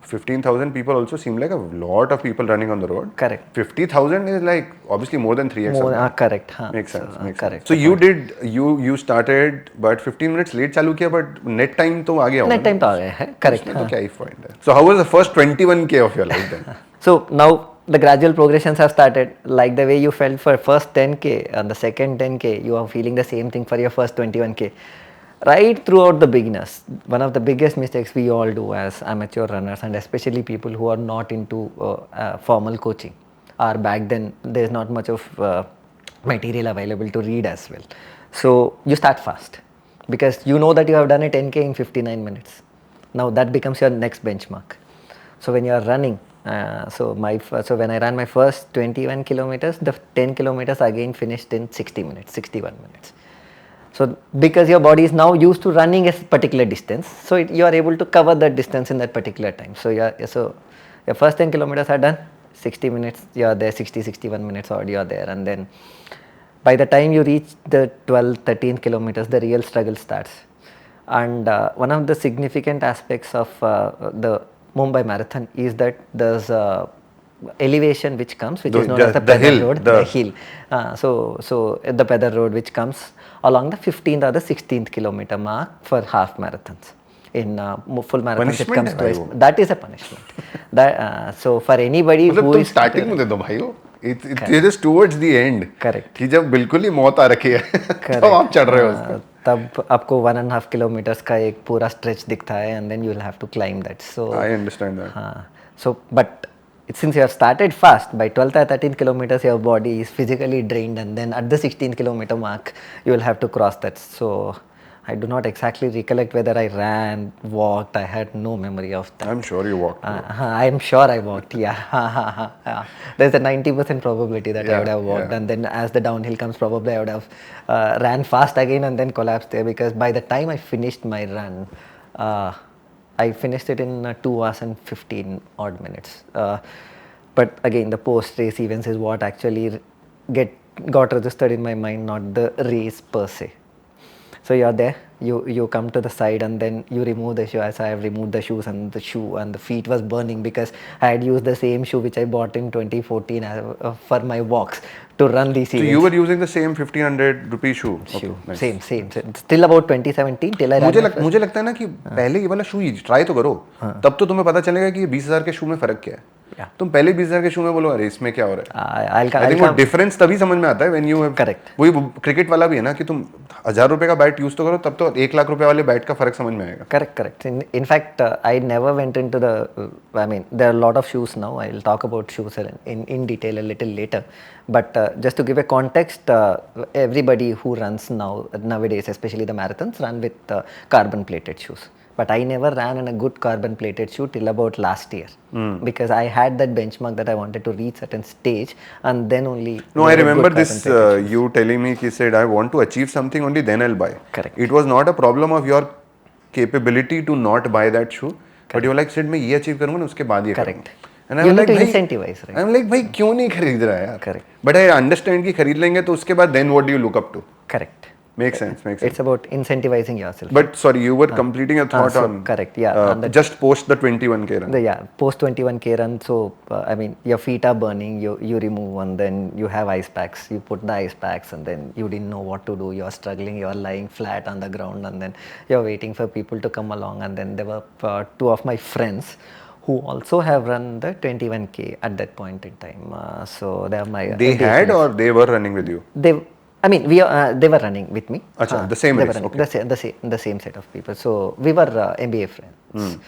15,000 people also seem like a lot of people running on the road. Correct. 50,000 is like obviously more than 3x. More, of that. correct. Makes sense. Makes correct. sense. So you started but 15 minutes late चालू किया but net time तो आ गया होगा. Net time तो आ गया है. Correct. उसमें तो क्या ही point है. So how was the first 21k of your life then? So now the gradual progressions have started. Like the way you felt for first 10k and the second 10k, you are feeling the same thing for your first 21k. Right throughout the beginners, one of the biggest mistakes we all do as amateur runners, and especially people who are not into formal coaching, are back then there's not much of material available to read as well. So you start fast because you know that you have done a 10k in 59 minutes. Now that becomes your next benchmark. So when you are running, so when I ran my first 21 kilometers, the 10 kilometers again finished in 60 minutes, 61 minutes. So because your body is now used to running a particular distance, so you are able to cover that distance in that particular time. So your first 10 kilometers are done, 60 minutes you are there, 61 minutes odd you are there, and then by the time you reach the 12, 13 kilometers, the real struggle starts. And one of the significant aspects of the Mumbai Marathon is that there's elevation which comes, which is known as the Pedal Road, the hill. So the Pedal Road which comes along the 15th or the 16th kilometer mark for half marathons. In full marathons it comes twice. That is a punishment. So for anybody who is starting में दे दो भाइयों. It is towards the end. Correct. कि जब बिल्कुल ही मौत आ रखी है तो आप चढ़ रहे हो उस पर. तब आपको 1.5 kilometers का एक पूरा stretch दिखता है, and then you will have to climb that. So I understand that. So but since you have started fast, by 12th or 13th kilometers your body is physically drained, and then at the 16th kilometer mark you will have to cross that. So I do not exactly recollect whether I ran, walked. I had no memory of that. I'm sure you walked. I am sure I walked. Yeah. There's a 90% probability that I would have walked, and then as the downhill comes, probably I would have ran fast again and then collapsed there, because by the time I finished my run, I finished it in 2 hours and 15 odd minutes. But again, the post-race events is what actually got registered in my mind, not the race per se. So you are there, you come to the side, and then you remove the shoe. As I have removed the shoes, and the feet was burning because I had used the same shoe which I bought in 2014 for my walks to run these events. So you were using the same 1500 rupee shoe? Okay, nice. Same. Still about 2017 till I ran. मुझे लगता है ना कि पहले ये वाला शू ही try तो करो, तब तो तुम्हें पता चलेगा कि 20,000 के शू में फर्क क्या है. तुम पहले 20,000 के शू में बोलो अरे इसमें क्या हो रहा है. आई थिंक वो डिफरेंस तभी समझ में आता है व्हेन यू हैव. करेक्ट. वही क्रिकेट वाला भी है ना कि तुम 1,000 रुपए का बैट यूज तो करो, तब तो 1 लाख रुपए वाले बैट का फर्क समझ में आएगा. Correct. In fact, I never went into the. I mean, there are a lot of shoes now. I'll talk about shoes in detail a little later. But just to give a context, everybody who runs nowadays, especially the marathons, run with carbon plated shoes. But I never ran in a good carbon plated shoe till about last year, because I had that benchmark that I wanted to reach certain stage, and then only. No, I remember this. You telling me, he said, I want to achieve something, only then I'll buy. Correct. It was not a problem of your capability to not buy that shoe, but you were like, said मैं ये achieve करूँगा ना उसके बाद ये. Correct. And I'm like, incentivize, right? I'm like, भाई क्यों नहीं खरीद रहा है यार? Correct. But I understand कि खरीद लेंगे तो उसके बाद then what do you look up to? Correct. Makes sense. Makes sense. It's about incentivizing yourself. But sorry, you were completing a thought so on correct, yeah, on the just post the 21K run. post 21K run. So I mean, your feet are burning. You remove, and then you have ice packs. You put the ice packs, and then you didn't know what to do. You're struggling. You're lying flat on the ground, and then you're waiting for people to come along. And then there were two of my friends who also have run the 21K at that point in time. So they are my They MBA had friends. or they were running with you? I mean, they were running with me. Achha, the same they race, were running, okay. the same set of people. So we were MBA friends.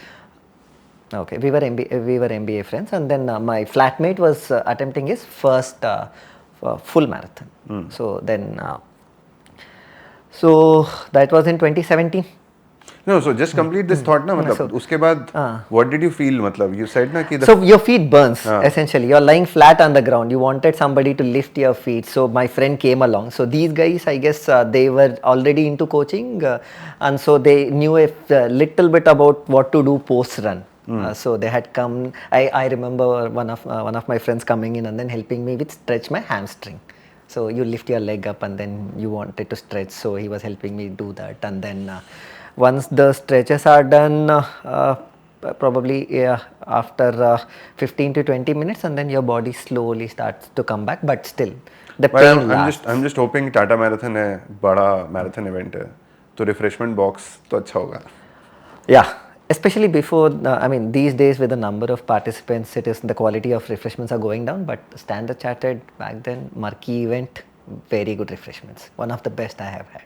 Okay, we were MBA friends, and then my flatmate was attempting his first full marathon. So then, so that was in 2017. No, so just complete this thought ना मतलब उसके बाद what did you feel मतलब you said ना कि So your feet burns essentially. You're lying flat on the ground. You wanted somebody to lift your feet. So my friend came along. So these guys, I guess, they were already into coaching, and so they knew a little bit about what to do post run. So they had come. I remember one of my friends coming in and then helping me with stretch my hamstring. So you lift your leg up and then you wanted to stretch. So he was helping me do that, and then once the stretches are done, probably after 15 to 20 minutes, and then your body slowly starts to come back, but still the But pain lasts. I'm just hoping Tata Marathon है बड़ा marathon event है तो refreshment box तो अच्छा होगा. Yeah, especially before, I mean, these days with the number of participants, it is the quality of refreshments are going down, but Standard Chartered back then, marquee event, very good refreshments. One of the best I have had.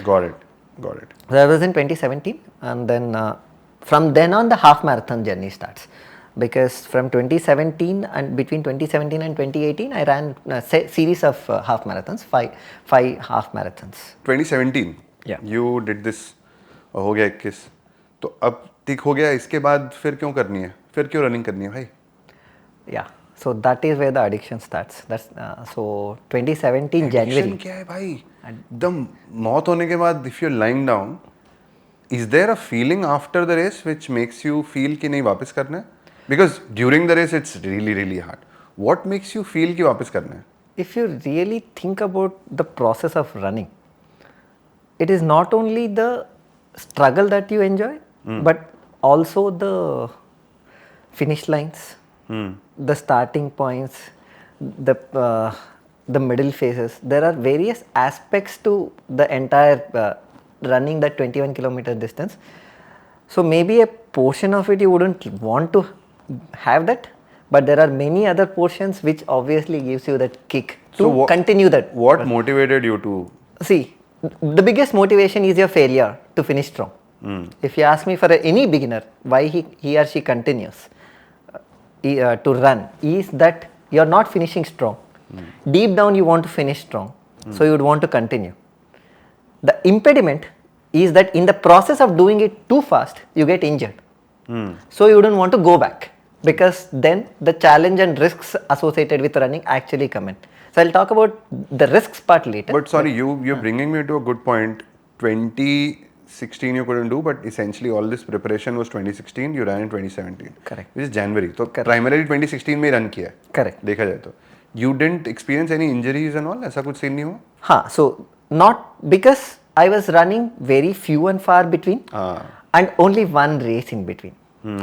Got it. Got it. So that was in 2017, and then from then on the half marathon journey starts, because from 2017 and between 2017 and 2018 I ran a series of half marathons, five half marathons. 2017. Yeah. You did this. हो गया 21. तो अब ठीक हो गया इसके बाद फिर क्यों करनी है? फिर क्यों रनिंग करनी है भाई? Yeah. So that is where the addiction starts. That's so 2017 January. Addiction क्या है भाई? एकदम मौत होने के बाद if you're lying down, is there a feeling after the race which makes you feel कि नहीं वापस करना है? Because during the race it's really hard. What makes you feel कि वापस करना है? If you really think about the process of running, it is not only the struggle that you enjoy, but also the finish lines, the starting points, the middle phases. There are various aspects to the entire running that 21-kilometer distance. So maybe a portion of it you wouldn't want to have that, but there are many other portions which obviously gives you that kick to continue that. What motivated you to? See, the biggest motivation is your failure to finish strong. If you ask me for any beginner why he or she continues to run, is that you are not finishing strong. Deep down you want to finish strong, so you would want to continue. The impediment is that in the process of doing it too fast, you get injured. So you don't want to go back, because then the challenge and risks associated with running actually come in. So I'll talk about the risks part later. But sorry, you're bringing me to a good point. 2016 you couldn't do, but essentially all this preparation was 2016. You ran in 2017. Correct. Which is January. So primarily 2016 में run किया. Correct. देखा जाए तो. You didn't experience any injuries and all? ऐसा कुछ scene नहीं हुआ? हाँ, so not because I was running very few and far between, and only one race in between.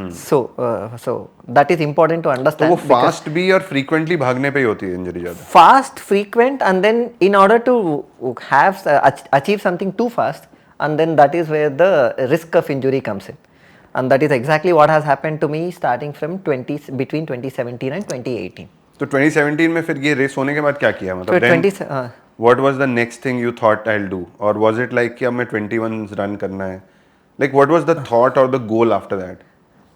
So that is important to understand. तो वो fast भी और frequently भागने पे ही होती है injury ज़्यादा. Fast, frequent, and then in order to have achieve something too fast, and then that is where the risk of injury comes in, and that is exactly what has happened to me starting from between 2017 and 2018. तो 2017 में फिर ये race होने के बाद क्या किया मतलब? Then what was the next thing you thought I'll do, or was it like कि अब मैं 21 run करना है? Like what was the thought or the goal after that?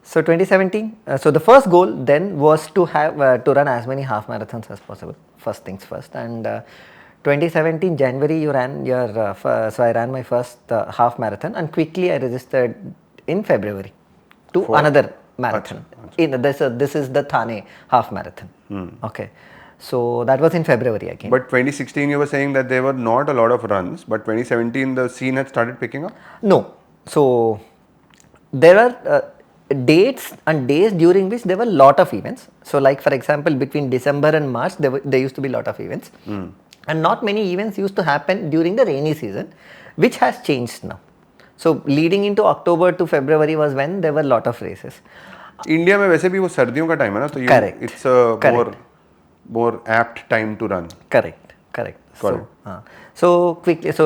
So 2017. So the first goal then was to have to run as many half marathons as possible. First things first. And 2017 January you ran your so I ran my first half marathon, and quickly I registered in February to another marathon. This is the Thane half marathon. Okay. So that was in February again. But 2016 you were saying that there were not a lot of runs, but 2017 the scene had started picking up? No. So there are dates and days during which there were a lot of events. So like for example between December and March there used to be a lot of events. and not many events used to happen during the rainy season, which has changed now. So leading into October to February was when there were lot of races. India में वैसे भी वो सर्दियों का time है ना, तो you Correct. It's a Correct. More apt time to run. Correct. Got So quickly, so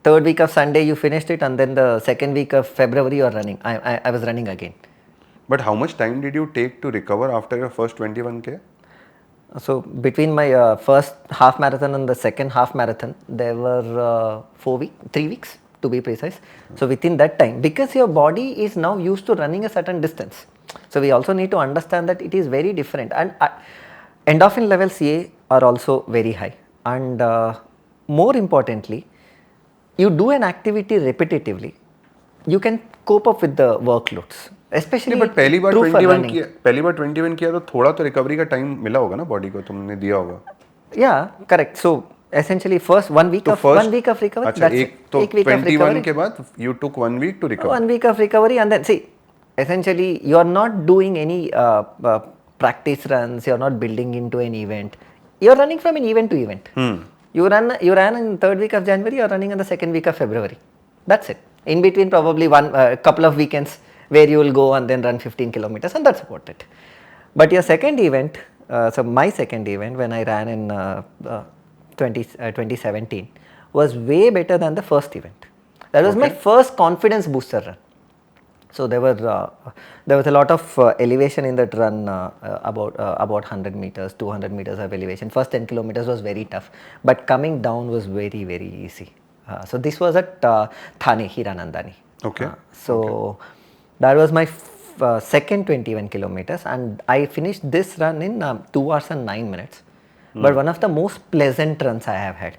third week of Sunday you finished it, and then the second week of February you are running. I was running again. But how much time did you take to recover after your first 21K? So between my first half marathon and the second half marathon, there were 3 weeks to be precise. So within that time, because your body is now used to running a certain distance, so we also need to understand that it is very different, and endorphin levels CA are also very high, and more importantly, you do an activity repetitively, you can cope up with the workloads. Especially but पहली बार true for 21 running. किया, पहली बार 21 किया तो थोड़ा तो recovery का time मिला होगा ना बॉडी को, तुमने दिया होगा. Yeah, correct. So essentially, first 1 week तो of first 1 week of recovery. अच्छा, That's एक तो एक week of 21 recovery. के बाद you took 1 week to recover. 1 week of recovery, and then see, essentially, you are not doing any practice runs. You are not building into an event. You are running from an event to event. You ran in third week of January. You are running in the second week of February. That's it. In between, probably one couple of weekends where you will go and then run 15 kilometers, and that's about it. But your second event, so my second event when I ran in 2017 was way better than the first event. That was my first confidence booster run. So there was a lot of elevation in that run, about 100 meters, 200 meters of elevation. First 10 kilometers was very tough, but coming down was very, very easy. So this was at Thane, Hiranandani. Okay. So that was my second 21 kilometers, and I finished this run in 2 hours and 9 minutes. But one of the most pleasant runs I have had.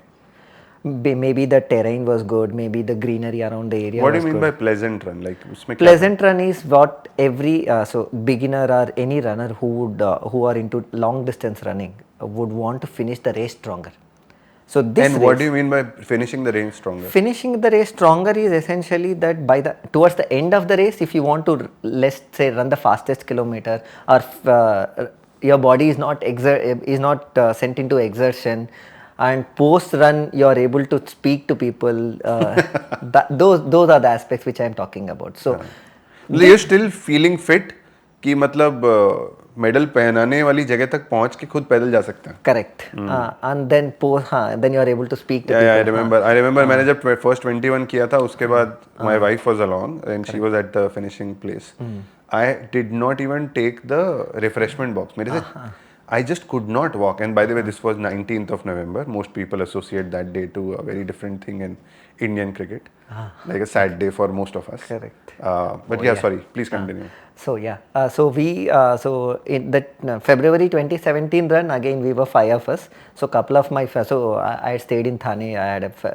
Maybe the terrain was good, maybe the greenery around the area What do was you mean good. by pleasant run? Like उसमें क्या Pleasant run is what every so beginner or any runner who are into long distance running would want to finish the race stronger. So this And race, what do you mean by finishing the race stronger? finishing the race stronger is essentially that by the towards the end of the race, if you want to, let's say, run the fastest kilometer, or your body is not sent into exertion, and post run you are able to speak to people. Those are the aspects which I am talking about. So You're still feeling fit कि मतलब medal पहनाने वाली जगह तक पहुंच के खुद पैदल जा सकते हैं. correct. And then then you are able to speak to people. I remember मैंने जब first 21 किया था उसके बाद my wife was along and she was at the finishing place. I did not even take the refreshment box. मेरे से I just could not walk. And by the way, this was 19th of November. Most people associate that day to a very different thing in Indian cricket, like a sad day for most of us. Correct. But yeah, sorry. Please continue. So yeah, so in that February 2017 run, again we were 5 of us. So couple of my so I stayed in Thane.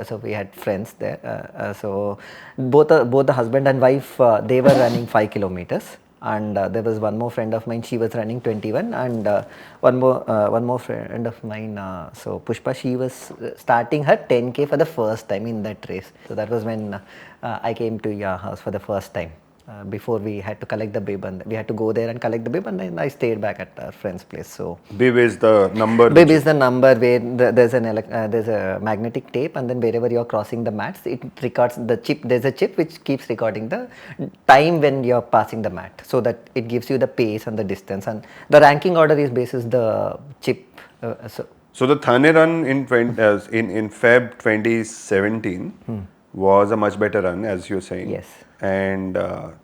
So we had friends there. So both the husband and wife, they were running 5 kilometers. And there was one more friend of mine, she was running 21, and one more friend of mine, so Pushpa, she was starting her 10K for the first time in that race. So that was when I came to your house for the first time. Before we had to collect the bib, and we had to go there and collect the bib, and then I stayed back at our friend's place. So Bib is the number. bib is the number where there's a magnetic tape, and then wherever you're crossing the mats, it records the chip. There's a chip which keeps recording the time when you're passing the mat, so that it gives you the pace and the distance, and the ranking order is basis the chip. So the Thane run in Feb 2017 was a much better run, as you're saying. Yes. And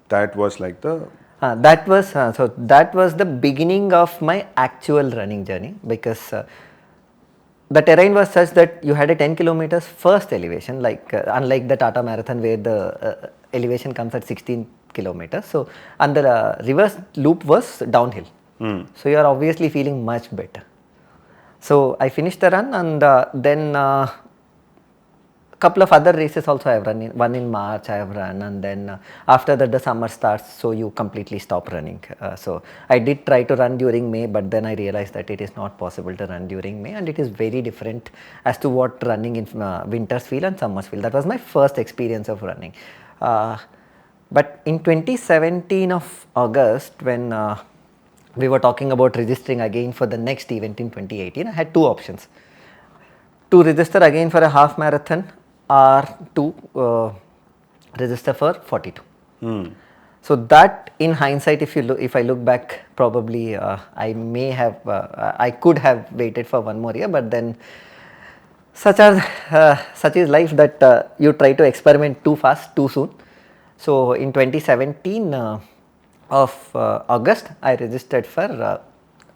that was like the. That was the beginning of my actual running journey, because the terrain was such that you had a 10 kilometers first elevation, like unlike the Tata Marathon where the elevation comes at 16 kilometers. So, and the reverse loop was downhill. So you are obviously feeling much better. So I finished the run, and then couple of other races also I have run. One in March I have run, and then after that the summer starts, so you completely stop running. So I did try to run during May, but then I realized that it is not possible to run during May, and it is very different as to what running in winters feel and summers feel. That was my first experience of running. But in 2017 of August, when we were talking about registering again for the next event in 2018, I had two options. to register again for a half marathon or to register for 42. So that in hindsight, if I look back, probably I could have waited for one more year, but then such is life that you try to experiment too fast, too soon. So in 2017 of August, I registered for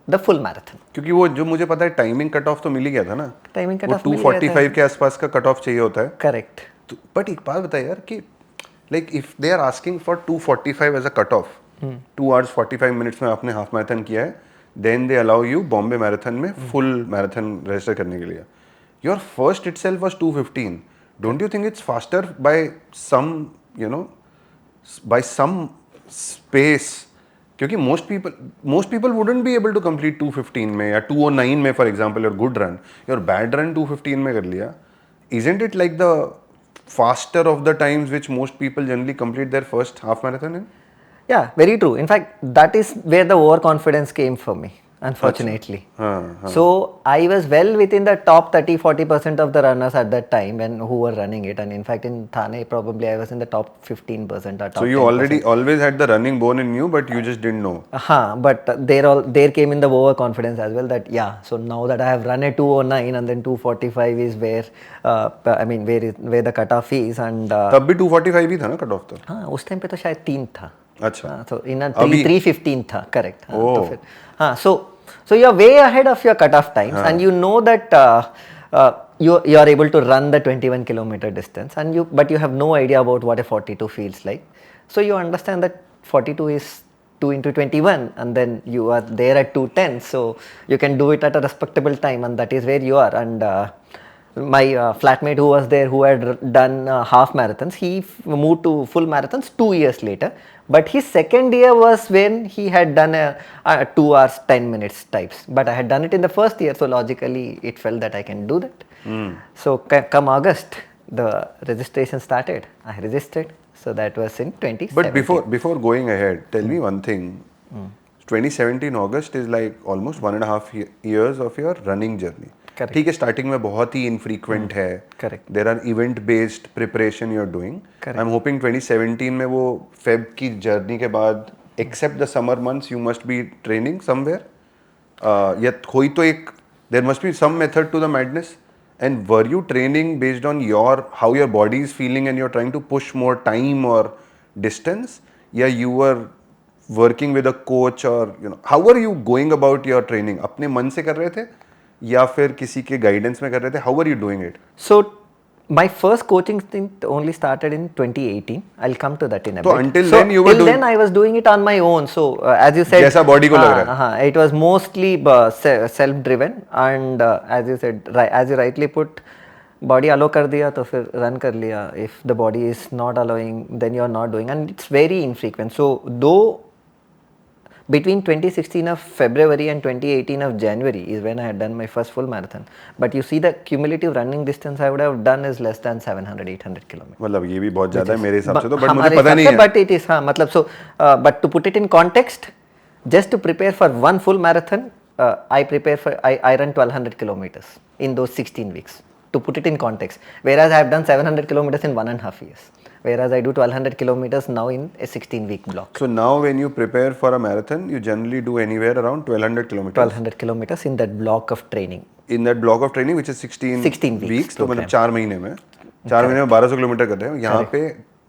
the full marathon. क्योंकि वो जो मुझे पता है timing cut off तो मिल ही गया था ना, टाइमिंग कट वो ऑफ मिल गया था। 245 के आसपास का कट ऑफ चाहिए होता है। करेक्ट। तो बट एक बात बताइए यार कि like if they are asking for 245 as a cut off, 2 hours 45 minutes में आपने हाफ मैराथन किया है, then they allow you Bombay marathon में फुल मैराथन रजिस्टर करने के लिए। Your first itself was 215। Don't you think it's faster by some, you know, by some space? क्योंकि most people wouldn't be able to complete 215 में या 209 में, for example your good run, your bad run 215 में कर लिया। Isn't it like the faster of the times which most people generally complete their first half marathon in? Yeah, very true. In fact, that is where the overconfidence came for me, unfortunately. So I was well within the top 30-40% of the runners at that time who were running it, and in fact in Thane probably I was in the top 15% or top So you 10%. always had the running bone in you, but you just didn't know. But there came in the overconfidence as well, that yeah, so now that I have run a 209 and then 245 is where where the cutoff is, and तब भी 245 ही था ना cut off तो? हाँ, उस time पे तो शायद 3 था। अच्छा, तो इन 315 था, करेक्ट। तो फिर हाँ, so you are way ahead of your cutoff times, and you know that you are able to run the 21-kilometer distance, but you have no idea about what a 42 feels like. So you understand that 42 is 2 into 21, and then you are there at 210, so you can do it at a respectable time, and that is where you are. And my flatmate who was there, who had done half marathons, he moved to full marathons 2 years later, but his second year was when he had done a 2 hours 10 minutes types, but I had done it in the first year, so logically it felt that I can do that. So come August, the registration started. I registered, so that was in 2017. But before going ahead, tell me one thing. 2017 August is like almost 1.5 years of your running journey. Correct. ठीक है, starting में बहुत ही infrequent है। Correct. There are event based preparation you are doing. I am hoping 2017 में वो Feb की journey के बाद, except the summer months, you must be training somewhere, या कोई तो एक, there must be some method to the madness. And were you training based on your how your body is feeling and you are trying to push more time और distance, या you are working with a coach, और you know how are you going about your training? अपने मन से कर रहे थे या फिर किसी के गाइडेंस में कर रहे थे? How are you doing it? So my first coaching stint only started in 2018. I'll come to that in a So bit. until then you were till doing- then I was doing it on my own. So as you said, जैसा body को लग रहा है। it was mostly self driven, and as you said, as you rightly put, body allow कर दिया तो फिर run कर लिया. If the body is not allowing, then you are not doing, and it's very infrequent. So though between 2016 of February and 2018 of January is when I had done my first full marathon. But you see the cumulative running distance I would have done is less than 700-800 kilometers. मतलब ये भी बहुत ज़्यादा है मेरे हिसाब से तो, but मुझे पता नहीं है। But it is, हाँ, मतलब so, but to put it in context, just to prepare for one full marathon, I run 1200 kilometers in those 16 weeks. To put it in context, whereas I have done 700 kilometers in 1.5 years. Whereas I do 1200 kilometers now in a 16-week block. So now when you prepare for a marathon, you generally do anywhere around 1200 kilometers. 1200 kilometers in that block of training. In that block of training, which is 16 weeks, तो मतलब 4 महीने में 1200 kilometre कर रहे हो। यहाँ पे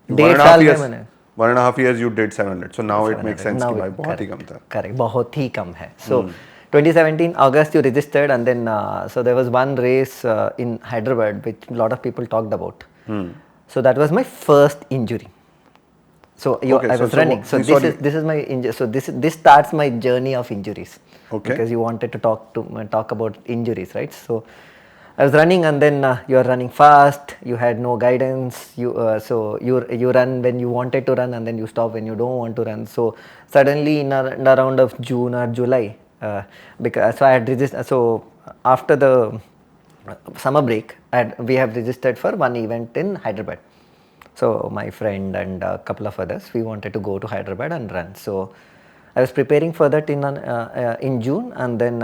1.5 years you did 700. So now it makes sense कि भाई बहुत ही कम था। Correct, बहुत ही कम है। So 2017 August you registered, and then so there was one race in Hyderabad which a lot of people talked about. So that was my first injury. So I was running. So this is my injury. So this starts my journey of injuries. Okay. Because you wanted to talk about injuries, right? So I was running, and then you are running fast. You had no guidance. You run when you wanted to run, and then you stop when you don't want to run. So suddenly in around of June or July, because I had registered. So after the summer break, we have registered for one event in Hyderabad. So my friend and a couple of others, we wanted to go to Hyderabad and run. So I was preparing for that in June, and then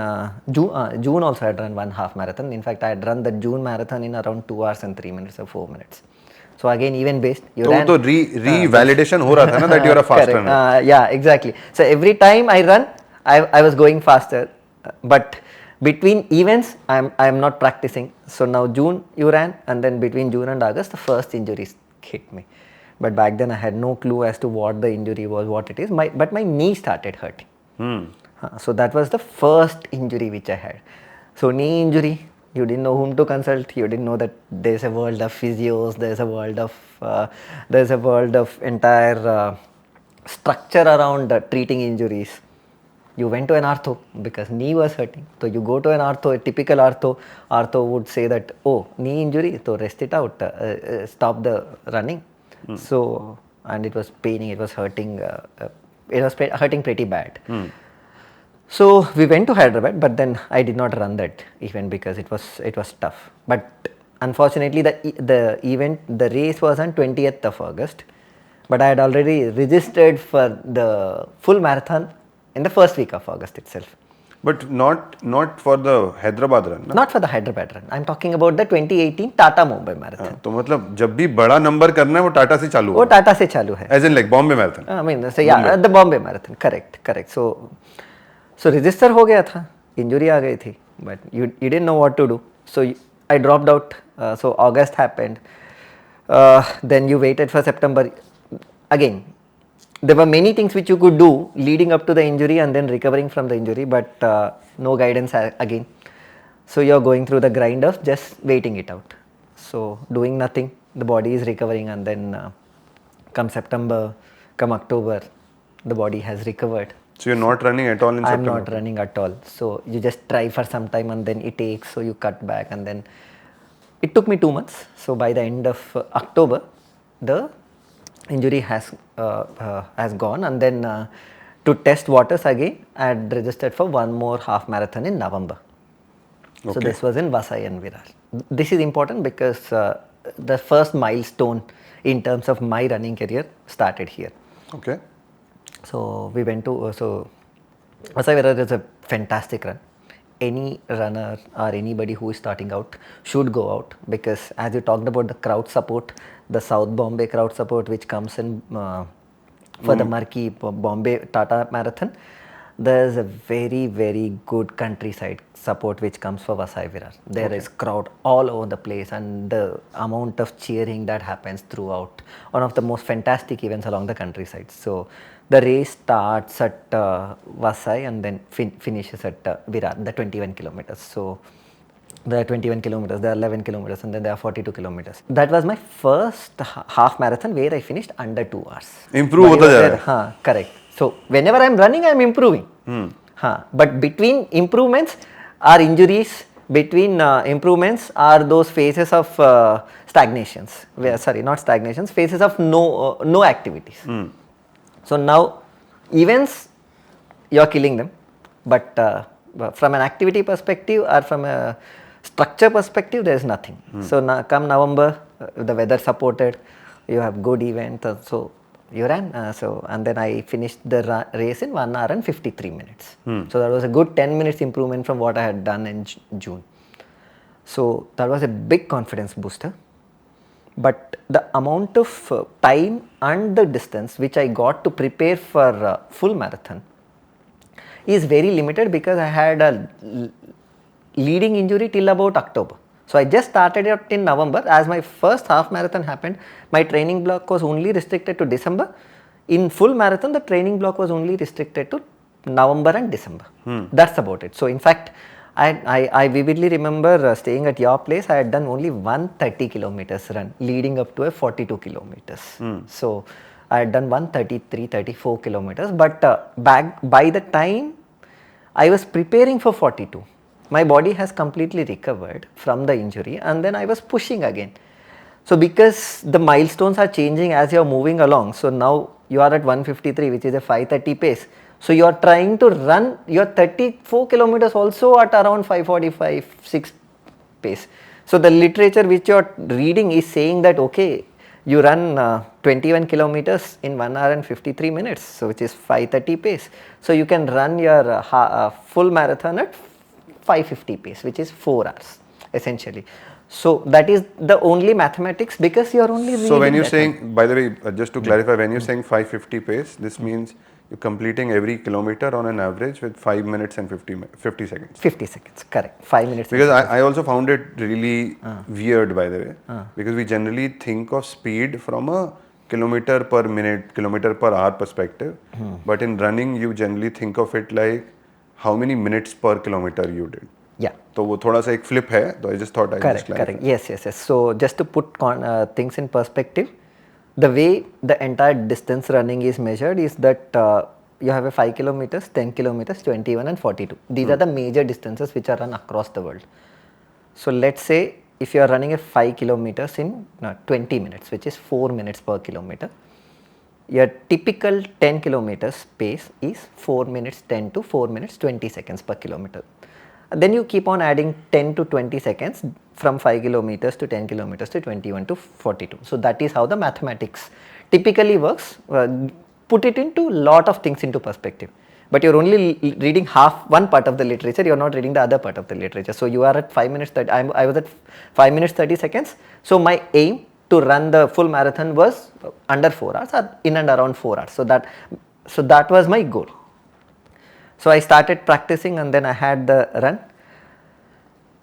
June also I had run one half marathon. In fact, I had run the June marathon in around 2 hours and 3 minutes or 4 minutes. So again, event based. You तो वो ran. तो री-वैलिडेशन हो रहा था ना that you are a fast Correct. runner. Yeah, exactly. So every time I run, I was going faster, but between events, I'm not practicing. So now June you ran, and then between June and August, the first injuries hit me. But back then I had no clue as to what the injury was, what it is. But my knee started hurting. So that was the first injury which I had. So knee injury, you didn't know whom to consult. You didn't know that there's a world of physios. There's a world of entire structure around treating injuries. You went to an ortho because knee was hurting. So you go to an ortho, a typical ortho would say that, oh, knee injury, so rest it out, stop the running. So, and it was paining, it was hurting, hurting pretty bad. So we went to Hyderabad, but then I did not run that event because it was tough. But unfortunately, the race was on 20th of August, but I had already registered for the full marathon in the first week of August itself. But not for the Hyderabad run, ना? Not for the Hyderabad run. I'm talking about the 2018 Tata Mumbai marathon. तो मतलब जब भी बड़ा number करना है वो टाटा से चालू वो टाटा से चालू है. As in like Bombay marathon. I mean, so yeah, the Bombay marathon. Correct. So register हो गया था, injury आ गई थी, but you didn't know what to do. So I dropped out. So August happened. Then you waited for September. Again, there were many things which you could do leading up to the injury and then recovering from the injury, but no guidance again. So you're going through the grind of just waiting it out. So doing nothing, the body is recovering, and then come September, come October, the body has recovered. So you're not running at all in September? I'm not running at all. So you just try for some time and then it aches, so you cut back, and then it took me 2 months. So by the end of October, the injury has gone, and then to test waters again, I had registered for one more half marathon in November. Okay. So this was in Vasai and Virar. This is important because the first milestone in terms of my running career started here. Okay. So we went to Vasai Virar is a fantastic run. Any runner or anybody who is starting out should go out, because as you talked about the crowd support, the South Bombay crowd support which comes in for the Marquee Bombay Tata Marathon, there is a very good countryside support which comes for Vasai Virar. There is crowd all over the place, and the amount of cheering that happens throughout, one of the most fantastic events along the countryside. So the race starts at Vasai and then finishes at Virar, the 21 kilometers. So there are 21 kilometers, there are 11 kilometers, and then there are 42 kilometers. That was my first half marathon where I finished under 2 hours. Improve hota ja raha hai. Correct. So whenever I am running, I am improving. But between improvements are injuries, between improvements are those phases of stagnations. Sorry, not stagnations, phases of no activities. So now events, you are killing them, but from an activity perspective or from a structure perspective, there is nothing. So now, come November, the weather supported, you have good event, so you ran. And then I finished the race in 1 hour and 53 minutes. So that was a good 10 minutes improvement from what I had done in June. So that was a big confidence booster. But the amount of time and the distance which I got to prepare for full marathon is very limited, because I had a leading injury till about October. So I just started it in November. As my first half marathon happened, my training block was only restricted to December. In full marathon, the training block was only restricted to November and December. That's about it. So in fact, I vividly remember staying at your place. I had done only 130 kilometers run leading up to a 42 kilometers. So I had done 133, 34 kilometers. But by the time I was preparing for 42, my body has completely recovered from the injury, and then I was pushing again. So because the milestones are changing as you are moving along, so now you are at 153, which is a 530 pace. So you are trying to run your 34 kilometers also at around 545, 6 pace. So the literature which you are reading is saying that okay, you run 21 kilometers in 1 hour and 53 minutes, so which is 5:30 pace. So you can run your full marathon at 5:50 pace, which is 4 hours essentially. So that is the only mathematics, because you are only reading. So when you're that saying, by the way, just to clarify, when you're saying 550 pace, this means you're completing every kilometer on an average with 5 minutes and 50 seconds. 50 seconds, correct. 5 minutes. Because I also found it really weird, by the way, because we generally think of speed from a kilometer per minute, kilometer per hour perspective, but in running you generally think of it like how many minutes per kilometer you did. Yeah. तो वो थोड़ा सा एक flip है, तो I just thought I just clarify. Correct. Yes. So just to put things in perspective, the way the entire distance running is measured is that you have a 5 kilometers, 10 kilometers, 21 and 42. These are the major distances which are run across the world. So let's say if you are running a 5 kilometers in 20 minutes, which is 4 minutes per kilometer, your typical 10 kilometers pace is 4 minutes 10 to 4 minutes 20 seconds per kilometer. Then you keep on adding 10 to 20 seconds from 5 kilometers to 10 kilometers to 21 to 42. So that is how the mathematics typically works. Put it into lot of things into perspective. But you're only reading one part of the literature, you're not reading the other part of the literature. So you are at 5 minutes, I was at 5 minutes 30 seconds. So my aim to run the full marathon was under 4 hours or in and around 4 hours. So that was my goal. So I started practicing, and then I had the run.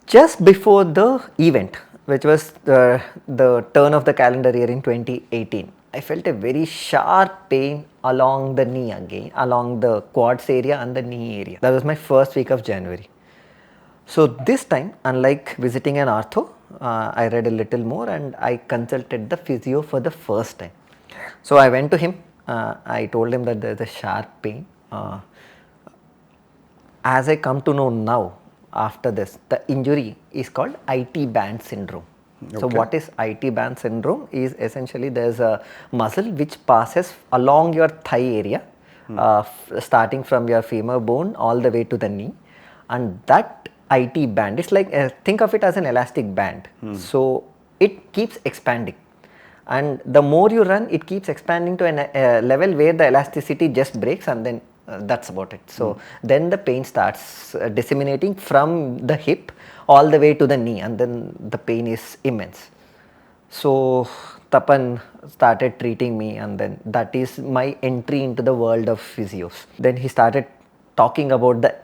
Just before the event, which was the turn of the calendar year in 2018, I felt a very sharp pain along the knee again, along the quads area and the knee area. That was my first week of January. So this time, unlike visiting an ortho, I read a little more and I consulted the physio for the first time. So I went to him, I told him that there is a sharp pain. As I come to know now, after this, the injury is called IT band syndrome. Okay. So what is IT band syndrome is essentially there's a muscle which passes along your thigh area, starting from your femur bone all the way to the knee, and that IT band, it's like, think of it as an elastic band. So it keeps expanding, and the more you run, it keeps expanding to a level where the elasticity just breaks, and then that's about it. So then the pain starts disseminating from the hip all the way to the knee, and then the pain is immense. So Tapan started treating me, and then that is my entry into the world of physios. Then he started talking about the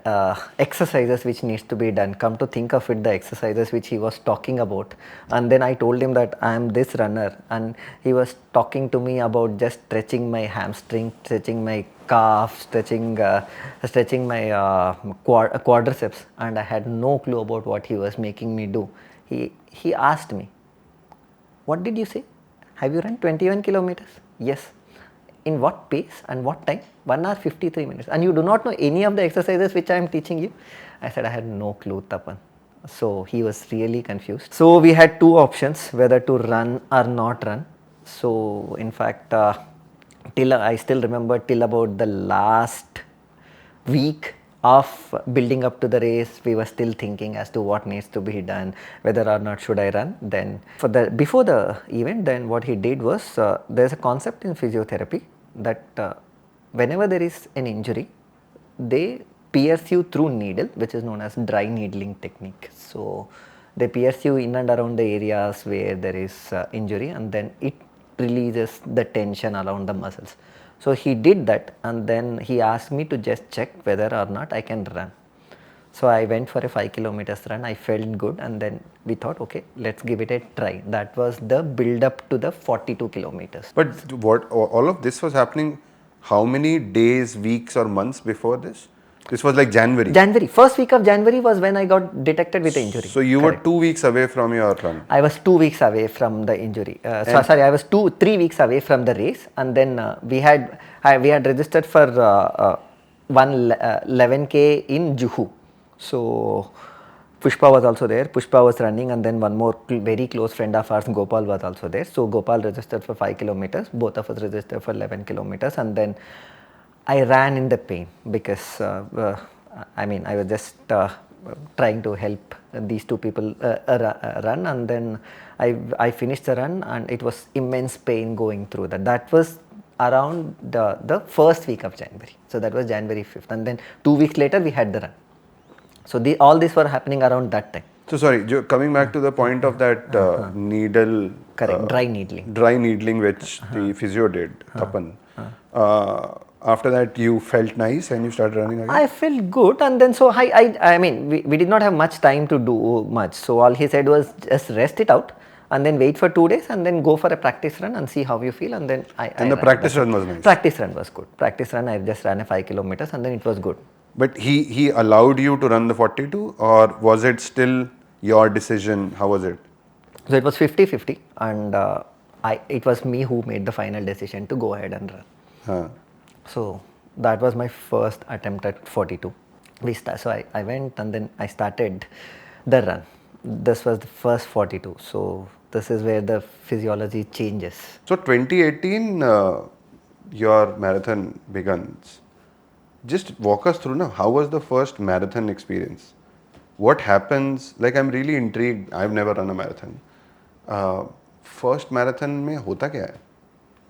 exercises which needs to be done. Come to think of it, the exercises which he was talking about, and then I told him that I am this runner, and he was talking to me about just stretching my hamstring, stretching my calf, stretching my quadriceps, and I had no clue about what he was making me do. He asked me, "What did you say? Have you run 21 kilometers?" "Yes." "In what pace and what time?" 1 hour 53 minutes. "And you do not know any of the exercises which I am teaching you?" I said, "I had no clue, Tapan." So he was really confused. So we had two options, whether to run or not run. So in fact, I still remember till about the last week of building up to the race, we were still thinking as to what needs to be done, whether or not should I run. Then before the event, then what he did was, there's a concept in physiotherapy that whenever there is an injury, they pierce you through needle, which is known as dry needling technique. So they pierce you in and around the areas where there is injury, and then it releases the tension around the muscles. So he did that, and then he asked me to just check whether or not I can run. So I went for a 5 kilometers run. I felt good, and then we thought, okay, let's give it a try. That was the build up to the 42 kilometers. But what all of this was happening, how many days, weeks or months before this? This was like January. First week of January was when I got detected with the injury. So you were 2 weeks away from your run. I was 2 weeks away from the injury. I was 3 weeks away from the race, and then we had registered for 11K in Juhu. So Pushpa was also there. Pushpa was running, and then one more very close friend of ours, Gopal, was also there. So Gopal registered for 5 kilometers. Both of us registered for 11 kilometers, and then I ran in the pain because I was just trying to help these two people run, and then I finished the run, and it was immense pain going through that. That was around the first week of January. So that was January 5th, and then 2 weeks later we had the run. So all these were happening around that time. So sorry, coming back to the point of that needle, Correct, dry needling. which the physio did, Tapan. After that, you felt nice and you started running again. I felt good, and then so I mean we did not have much time to do much. So all he said was just rest it out, and then wait for 2 days, and then go for a practice run and see how you feel. And then And the practice run was nice. Practice run was good. Practice run, I just ran a 5 kilometers, and then it was good. But he allowed you to run the 42, or was it still your decision? How was it? So it was 50-50, and it was me who made the final decision to go ahead and run. Huh. So that was my first attempt at 42. So I went, and then I started the run. This was the first 42. So this is where the physiology changes. So 2018, your marathon begins. Just walk us through now. How was the first marathon experience? What happens? Like, I'm really intrigued. I've never run a marathon. First marathon में होता क्या है?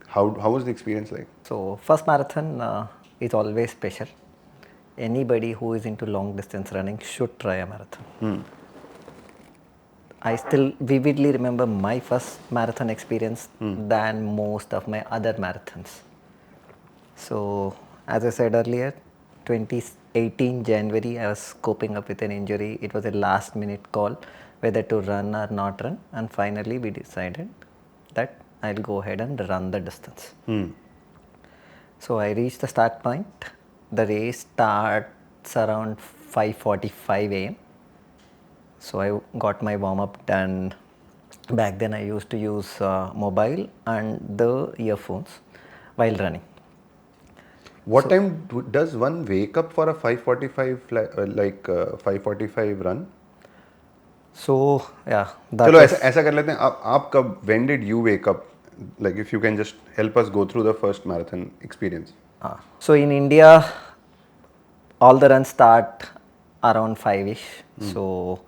How was the experience like? So first marathon is always special. Anybody who is into long distance running should try a marathon. I still vividly remember my first marathon experience than most of my other marathons. So as I said earlier, 2018 January, I was coping up with an injury. It was a last minute call whether to run or not run, and finally we decided that I'll go ahead and run the distance. So I reached the start point. The race starts around 5:45 a.m. So I got my warm up done. Back then I used to use mobile and the earphones while running. What time does one wake up for a 5:45 5:45 run? So yeah, that चलो was, ऐसा कर लेते हैं. आप कब? When did you wake up? Like, if you can just help us go through the first marathon experience. so in India, all the runs start around 5ish. So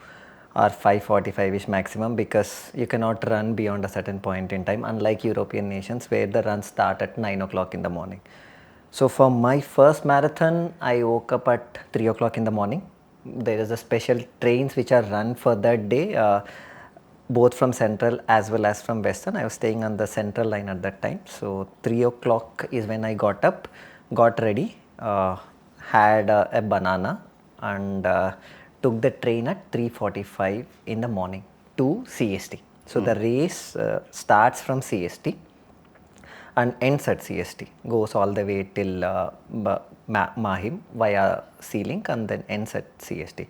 or 5:45ish maximum, because you cannot run beyond a certain point in time, unlike European nations where the runs start at 9 o'clock in the morning. So for my first marathon, I woke up at 3 o'clock in the morning. There is a special trains which are run for that day, both from Central as well as from Western. I was staying on the Central line at that time. So 3 o'clock is when I got up, got ready, had a banana, and took the train at 3:45 in the morning to CST. So the race starts from CST and ends at CST, goes all the way till Mahim via Sea-Link, and then ends at CST.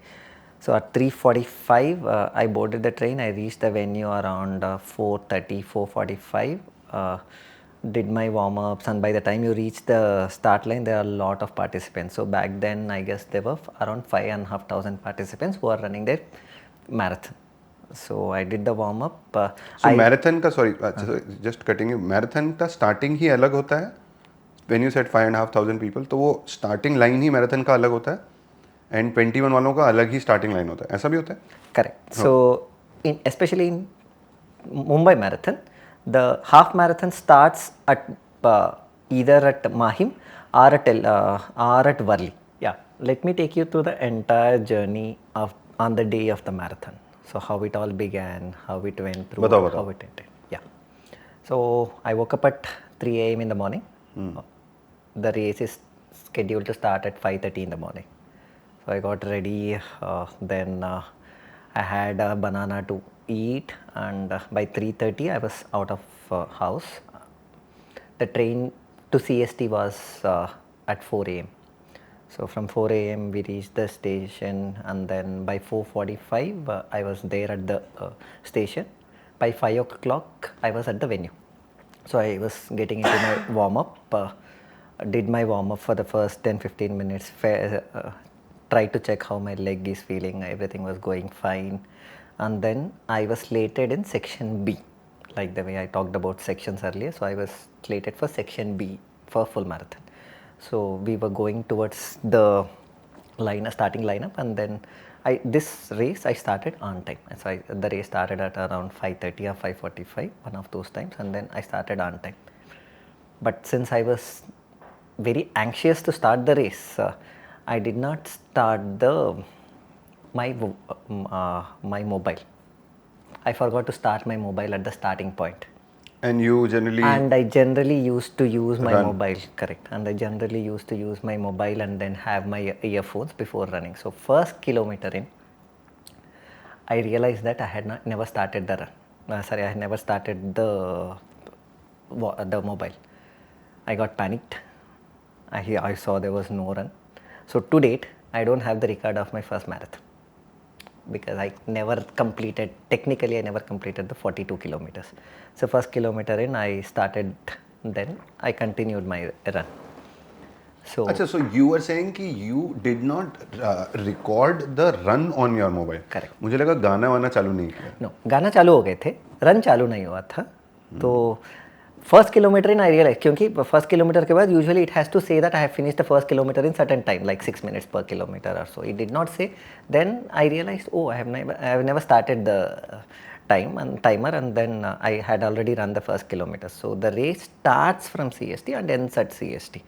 So at 3:45 I boarded the train. I reached the venue around 4:30, 4:45. Did my warm-ups, and by the time you reach the start line, there are a lot of participants. So back then, I guess there were around 5,500 participants who are running their marathon. So I did the warm-up. So marathon का just cutting you. Marathon का starting ही अलग होता है. When you said 5,500 people, तो वो starting line ही marathon का अलग होता है. And 21 वालों का अलग ही starting line होता है. ऐसा भी होता है? Correct. So especially in Mumbai marathon, the half marathon starts at either at Mahim or at Varli. Yeah, let me take you through the entire journey on the day of the marathon. So how it all began, how it went through, how it ended. Yeah. So I woke up at 3 a.m. in the morning. The race is scheduled to start at 5:30 in the morning. So I got ready. Then I had a banana to eat, and by 3:30 I was out of house. The train to CST was at 4 a.m. So from 4 a.m. we reached the station, and then by 4:45 I was there at the station. By 5 o'clock I was at the venue. So I was getting into my warm-up, did my warm-up for the first 10-15 minutes, tried to check how my leg is feeling, everything was going fine. And then I was slated in section B, like the way I talked about sections earlier. So I was slated for section B for full marathon. So we were going towards the starting lineup, and then This race I started on time. So the race started at around 5:30 or 5:45, one of those times, and then I started on time. But since I was very anxious to start the race, I did not start my mobile. I forgot to start my mobile at the starting point. And you generally And I generally used to use my run. mobile, correct. And I generally used to use my mobile and then have my earphones before running. So first kilometer in, I realized that I had never started the run. I had never started the mobile. I got panicked. I saw there was no run. So to date, I don't have the record of my first marathon because I never completed, technically I never completed the 42 kilometers. So first kilometer in, I started, then I continued my run. So अच्छा, so you were saying कि you did not record the run on your mobile. Correct. मुझे लगा गाना वाना चालू नहीं किया. No, गाना चालू हो गए थे, रन चालू नहीं हुआ था. तो first kilometer in I realize, क्योंकि फर्स्ट किलोमीटर के बाद usually it has to say that I have finished the first kilometer in certain time, like 6 minutes per kilometer or so. It did not say. Then I realized, oh, I have never started the timer, and then I had already run the first kilometer. So the race starts from CST and ends at CST.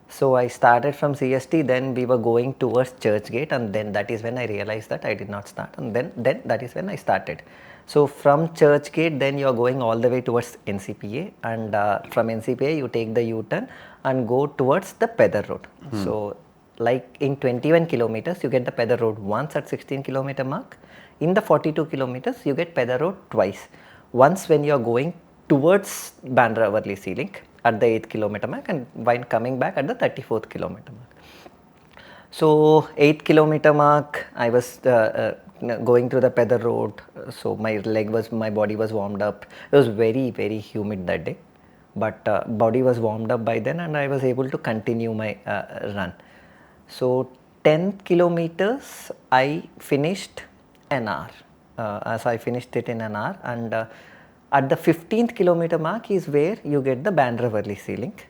So I started from CST, then we were going towards Churchgate, and then that is when I realized that I did not start, and then that is when I started. So from Churchgate, then you are going all the way towards NCPA, and from NCPA you take the U-turn and go towards the Pedder Road. So like in 21 kilometers, you get the Pedder Road once at 16 kilometer mark. In the 42 kilometers, you get Pedder Road twice. Once when you are going towards Bandra Worli Sea Link at the 8th kilometer mark, and while coming back at the 34th kilometer mark. So 8th kilometer mark, I was going through the Pedder Road. So my body was warmed up. It was very, very humid that day, but body was warmed up by then, and I was able to continue my run. So 10 kilometers, I finished an hour. As I finished it in an hour, and at the 15th kilometer mark is where you get the Bandra Worli Sea Link.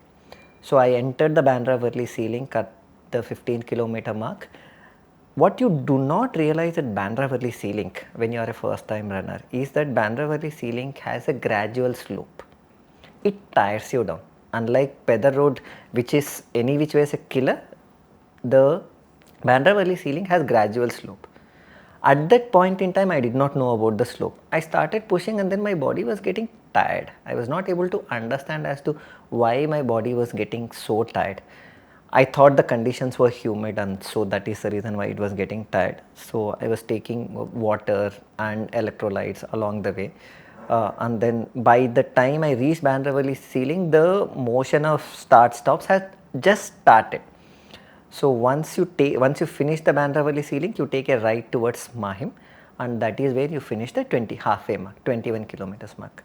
So I entered the Bandra Worli Sea Link at the 15th kilometer mark. What you do not realize at Bandra Worli Sea Link when you are a first time runner is that Bandra Worli Sea Link has a gradual slope. It tires you down. Unlike Pedder Road, which is any which way is a killer, the Bandra Worli Sea Link has gradual slope. At that point in time, I did not know about the slope. I started pushing, and then my body was getting tired. I was not able to understand as to why my body was getting so tired. I thought the conditions were humid, and so that is the reason why it was getting tired. So I was taking water and electrolytes along the way. And then by the time I reached Bandra Worli Sea Link, the motion of start stops had just started. So once you finish the Bandra Worli Sea Link, you take a right towards Mahim, and that is where you finish the halfway mark, 21 kilometers mark.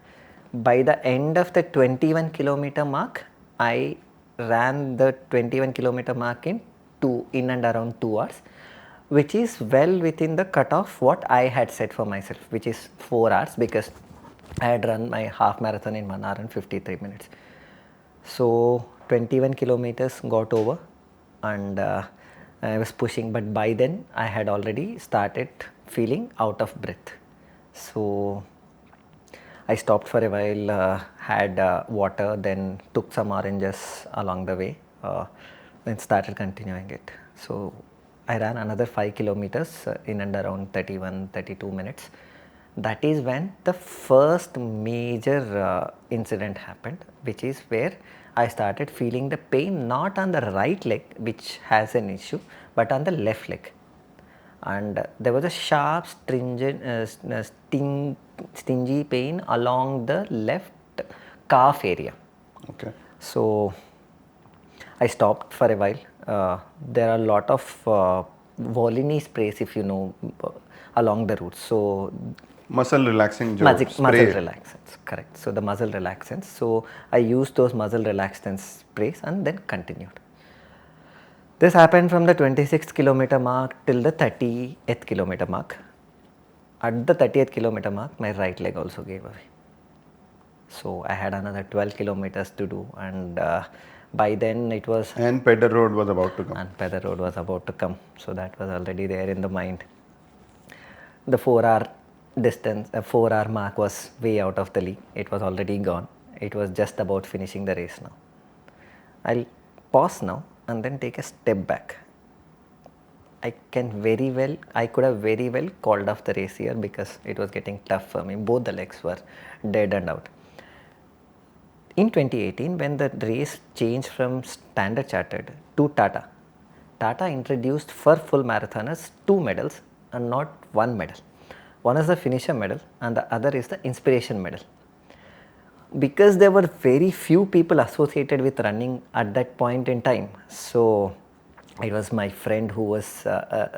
By the end of the 21 kilometer mark, I ran the 21 kilometer mark in and around 2 hours, which is well within the cutoff what I had set for myself, which is 4 hours, because I had run my half marathon in 1 hour and 53 minutes. So 21 kilometers got over, and I was pushing, but by then I had already started feeling out of breath. So I stopped for a while, had water, then took some oranges along the way, then started continuing it. So I ran another 5 kilometers in and around 31-32 minutes. That is when the first major incident happened, which is where I started feeling the pain not on the right leg, which has an issue, but on the left leg. And there was a sharp, stingy pain along the left calf area. Okay. So I stopped for a while. There are a lot of Volini sprays, if you know, along the route. So muscle relaxing muscle relaxants, correct. So the muscle relaxants. So I used those muscle relaxant sprays and then continued. This happened from the 26th kilometer mark till the 30th kilometer mark. At the 30th kilometer mark, my right leg also gave away. So I had another 12 kilometers to do, and by then it was... And Pedder Road was about to come. And Pedder Road was about to come. So that was already there in the mind. the 4 hour distance, 4 hour mark was way out of the league. It was already gone. It was just about finishing the race now. I'll pause now and then take a step back. I could have very well called off the race here because it was getting tough for me. Both the legs were dead and out. In 2018, when the race changed from Standard Chartered to Tata, Tata introduced for full marathoners 2 medals and not 1 medal. One is the finisher medal and the other is the inspiration medal. Because there were very few people associated with running at that point in time, so it was my friend who was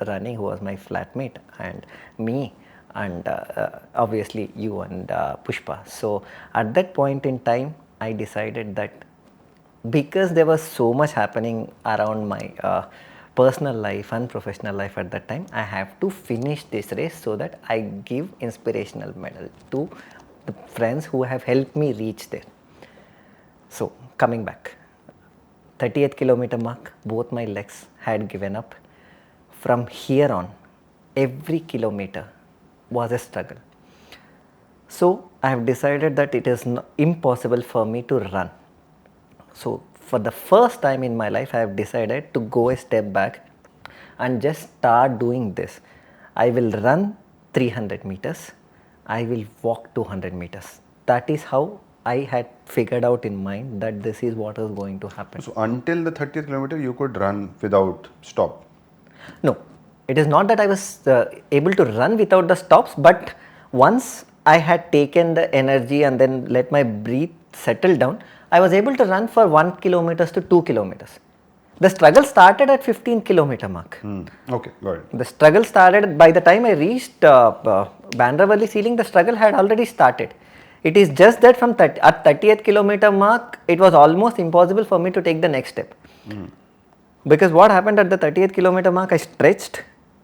running, who was my flatmate, and me, and obviously you and Pushpa. So at that point in time, I decided that because there was so much happening around my personal life and professional life at that time, I have to finish this race so that I give inspirational medal to the friends who have helped me reach there. So coming back, 30th kilometer mark, both my legs had given up. From here on, every kilometer was a struggle. So I have decided that it is impossible for me to run. So for the first time in my life, I have decided to go a step back and just start doing this. I will run 300 meters. I will walk 200 meters. That is how I had figured out in mind that this is what is going to happen. So until the 30th kilometer, you could run without stop. No, it is not that I was able to run without the stops, but once I had taken the energy and then let my breath settle down, I was able to run for 1 kilometers to 2 kilometers. The struggle started at 15 kilometer mark. Okay, got it. The struggle started by the time I reached Bandra Valley ceiling. The struggle had already started. It is just that from at 30th kilometer mark, it was almost impossible for me to take the next step. Because what happened at the 30th kilometer mark, I stretched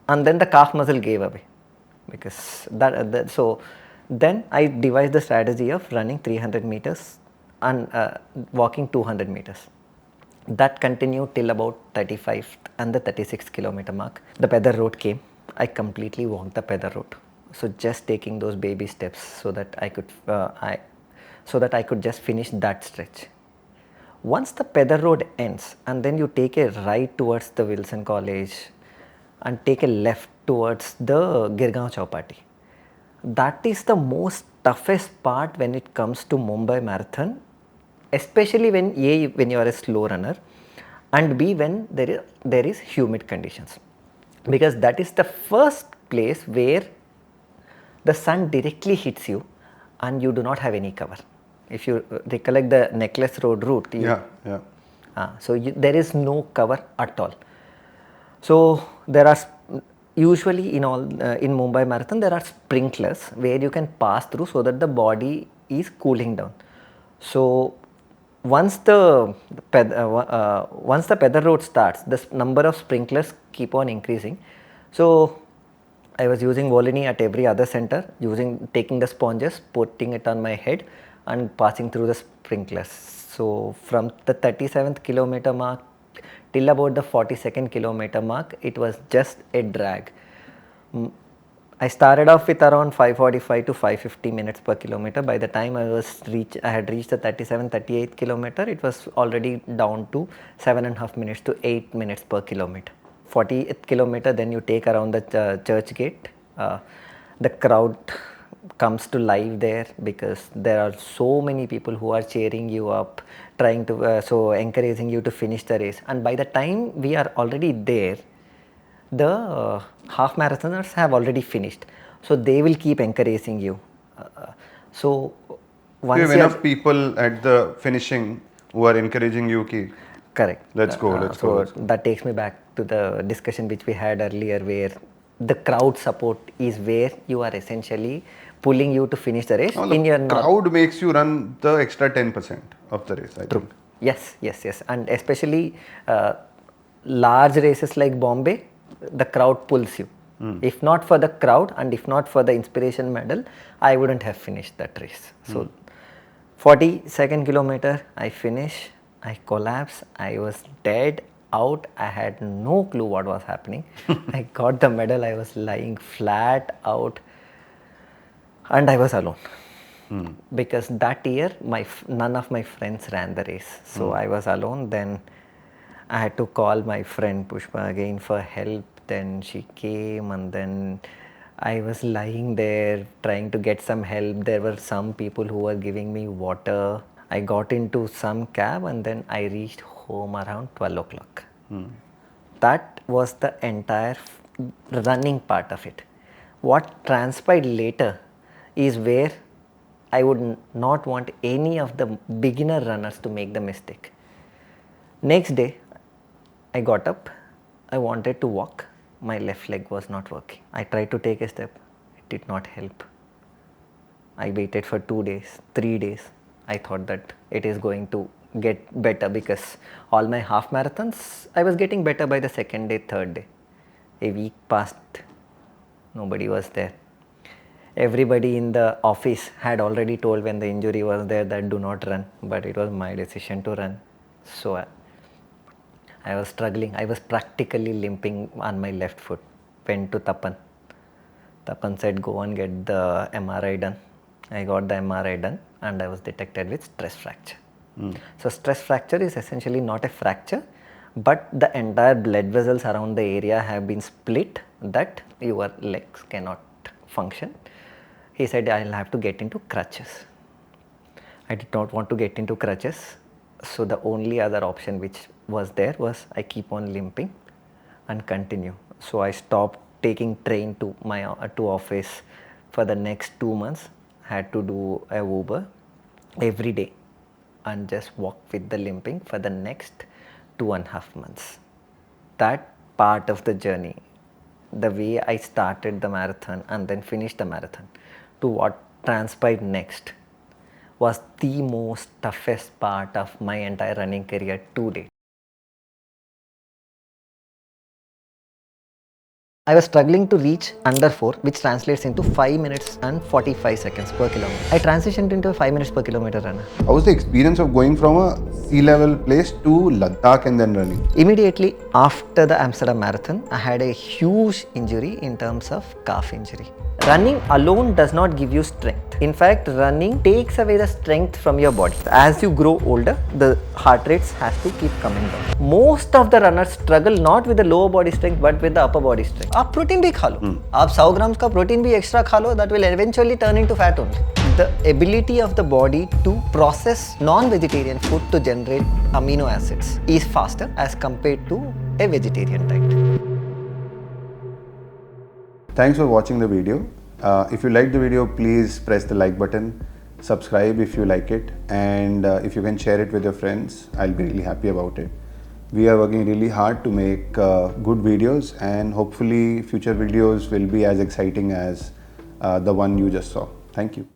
and then the calf muscle gave away. Because so then I devised the strategy of running 300 meters and walking 200 meters. That continued till about 35th and the 36th kilometer mark. The Pedder road came. I completely walked the Pedder road. So just taking those baby steps so that I could just finish that stretch. Once the Pedder road ends and then you take a right towards the Wilson College and take a left towards the Girgaon Chowpatty. That is the most toughest part when it comes to Mumbai Marathon, especially when you are a slow runner, and B, when there is humid conditions, because that is the first place where the sun directly hits you and you do not have any cover. If you recollect the Necklace Road route, there is no cover at all. So there are usually in Mumbai Marathon there are sprinklers where you can pass through so that the body is cooling down. So once the Pedder road starts, the number of sprinklers keep on increasing. So I was using Volini at every other center, taking the sponges, putting it on my head and passing through the sprinklers. So from the 37th kilometer mark till about the 42nd kilometer mark, it was just a drag. I started off with around 5:45 to 5:50 minutes per kilometer. By the time I had reached the 38th kilometer, it was already down to 7.5 minutes to 8 minutes per kilometer. 40th kilometer, then you take around the church gate. The crowd comes to life there because there are so many people who are cheering you up, trying to encouraging you to finish the race. And by the time we are already there, the half marathoners have already finished, so they will keep encouraging you. So once you have enough people at the finishing who are encouraging you. Correct. Let's go. That takes me back to the discussion which we had earlier, where the crowd support is where you are essentially pulling you to finish the race. The crowd makes you run the extra 10% of the race, I think. Yes. And especially large races like Bombay, the crowd pulls you. If not for the crowd and if not for the inspiration medal, I wouldn't have finished that race. So 42nd kilometer, I finish, I collapse, I was dead out. I had no clue what was happening. I got the medal. I was lying flat out, and I was alone. Because that year none of my friends ran the race, so I was alone. Then I had to call my friend Pushpa again for help. Then she came, and then I was lying there trying to get some help. There were some people who were giving me water. I got into some cab, and then I reached home around 12 o'clock. That was the entire running part of it. What transpired later is where I would not want any of the beginner runners to make the mistake. Next day, I got up, I wanted to walk, my left leg was not working. I tried to take a step, it did not help. I waited for 2 days, 3 days. I thought that it is going to get better because all my half marathons, I was getting better by the second day, third day. A week passed, nobody was there. Everybody in the office had already told when the injury was there that do not run, but it was my decision to run. So I was struggling. I was practically limping on my left foot. Went to Tapan. Tapan said go and get the MRI done. I got the MRI done and I was detected with stress fracture. So stress fracture is essentially not a fracture, but the entire blood vessels around the area have been split that your legs cannot function. He said I'll have to get into crutches. I did not want to get into crutches, so the only other option which was there was I keep on limping and continue. So I stopped taking train to my to office for the next 2 months. Had to do a Uber every day and just walk with the limping for the next 2.5 months. That part of the journey, the way I started the marathon and then finished the marathon to what transpired next, was the most toughest part of my entire running career to date. I was struggling to reach under 4, which translates into 5 minutes and 45 seconds per kilometer. I transitioned into a 5 minutes per kilometer runner. How was the experience of going from a sea level place to Ladakh and then running? Immediately after the Amsterdam Marathon, I had a huge injury in terms of calf injury. Running alone does not give you strength. In fact, running takes away the strength from your body. As you grow older, the heart rates has to keep coming down. Most of the runners struggle not with the lower body strength but with the upper body strength. आप protein भी खा लो, आप 100 grams का protein भी extra खा लो, that will eventually turn into fat only. The ability of the body to process non-vegetarian food to generate amino acids is faster as compared to a vegetarian diet. Thanks for watching the video. If you like the video, please press the like button, subscribe if you like it, and if you can share it with your friends, I'll be really happy about it. We are working really hard to make good videos, and hopefully future videos will be as exciting as the one you just saw. Thank you.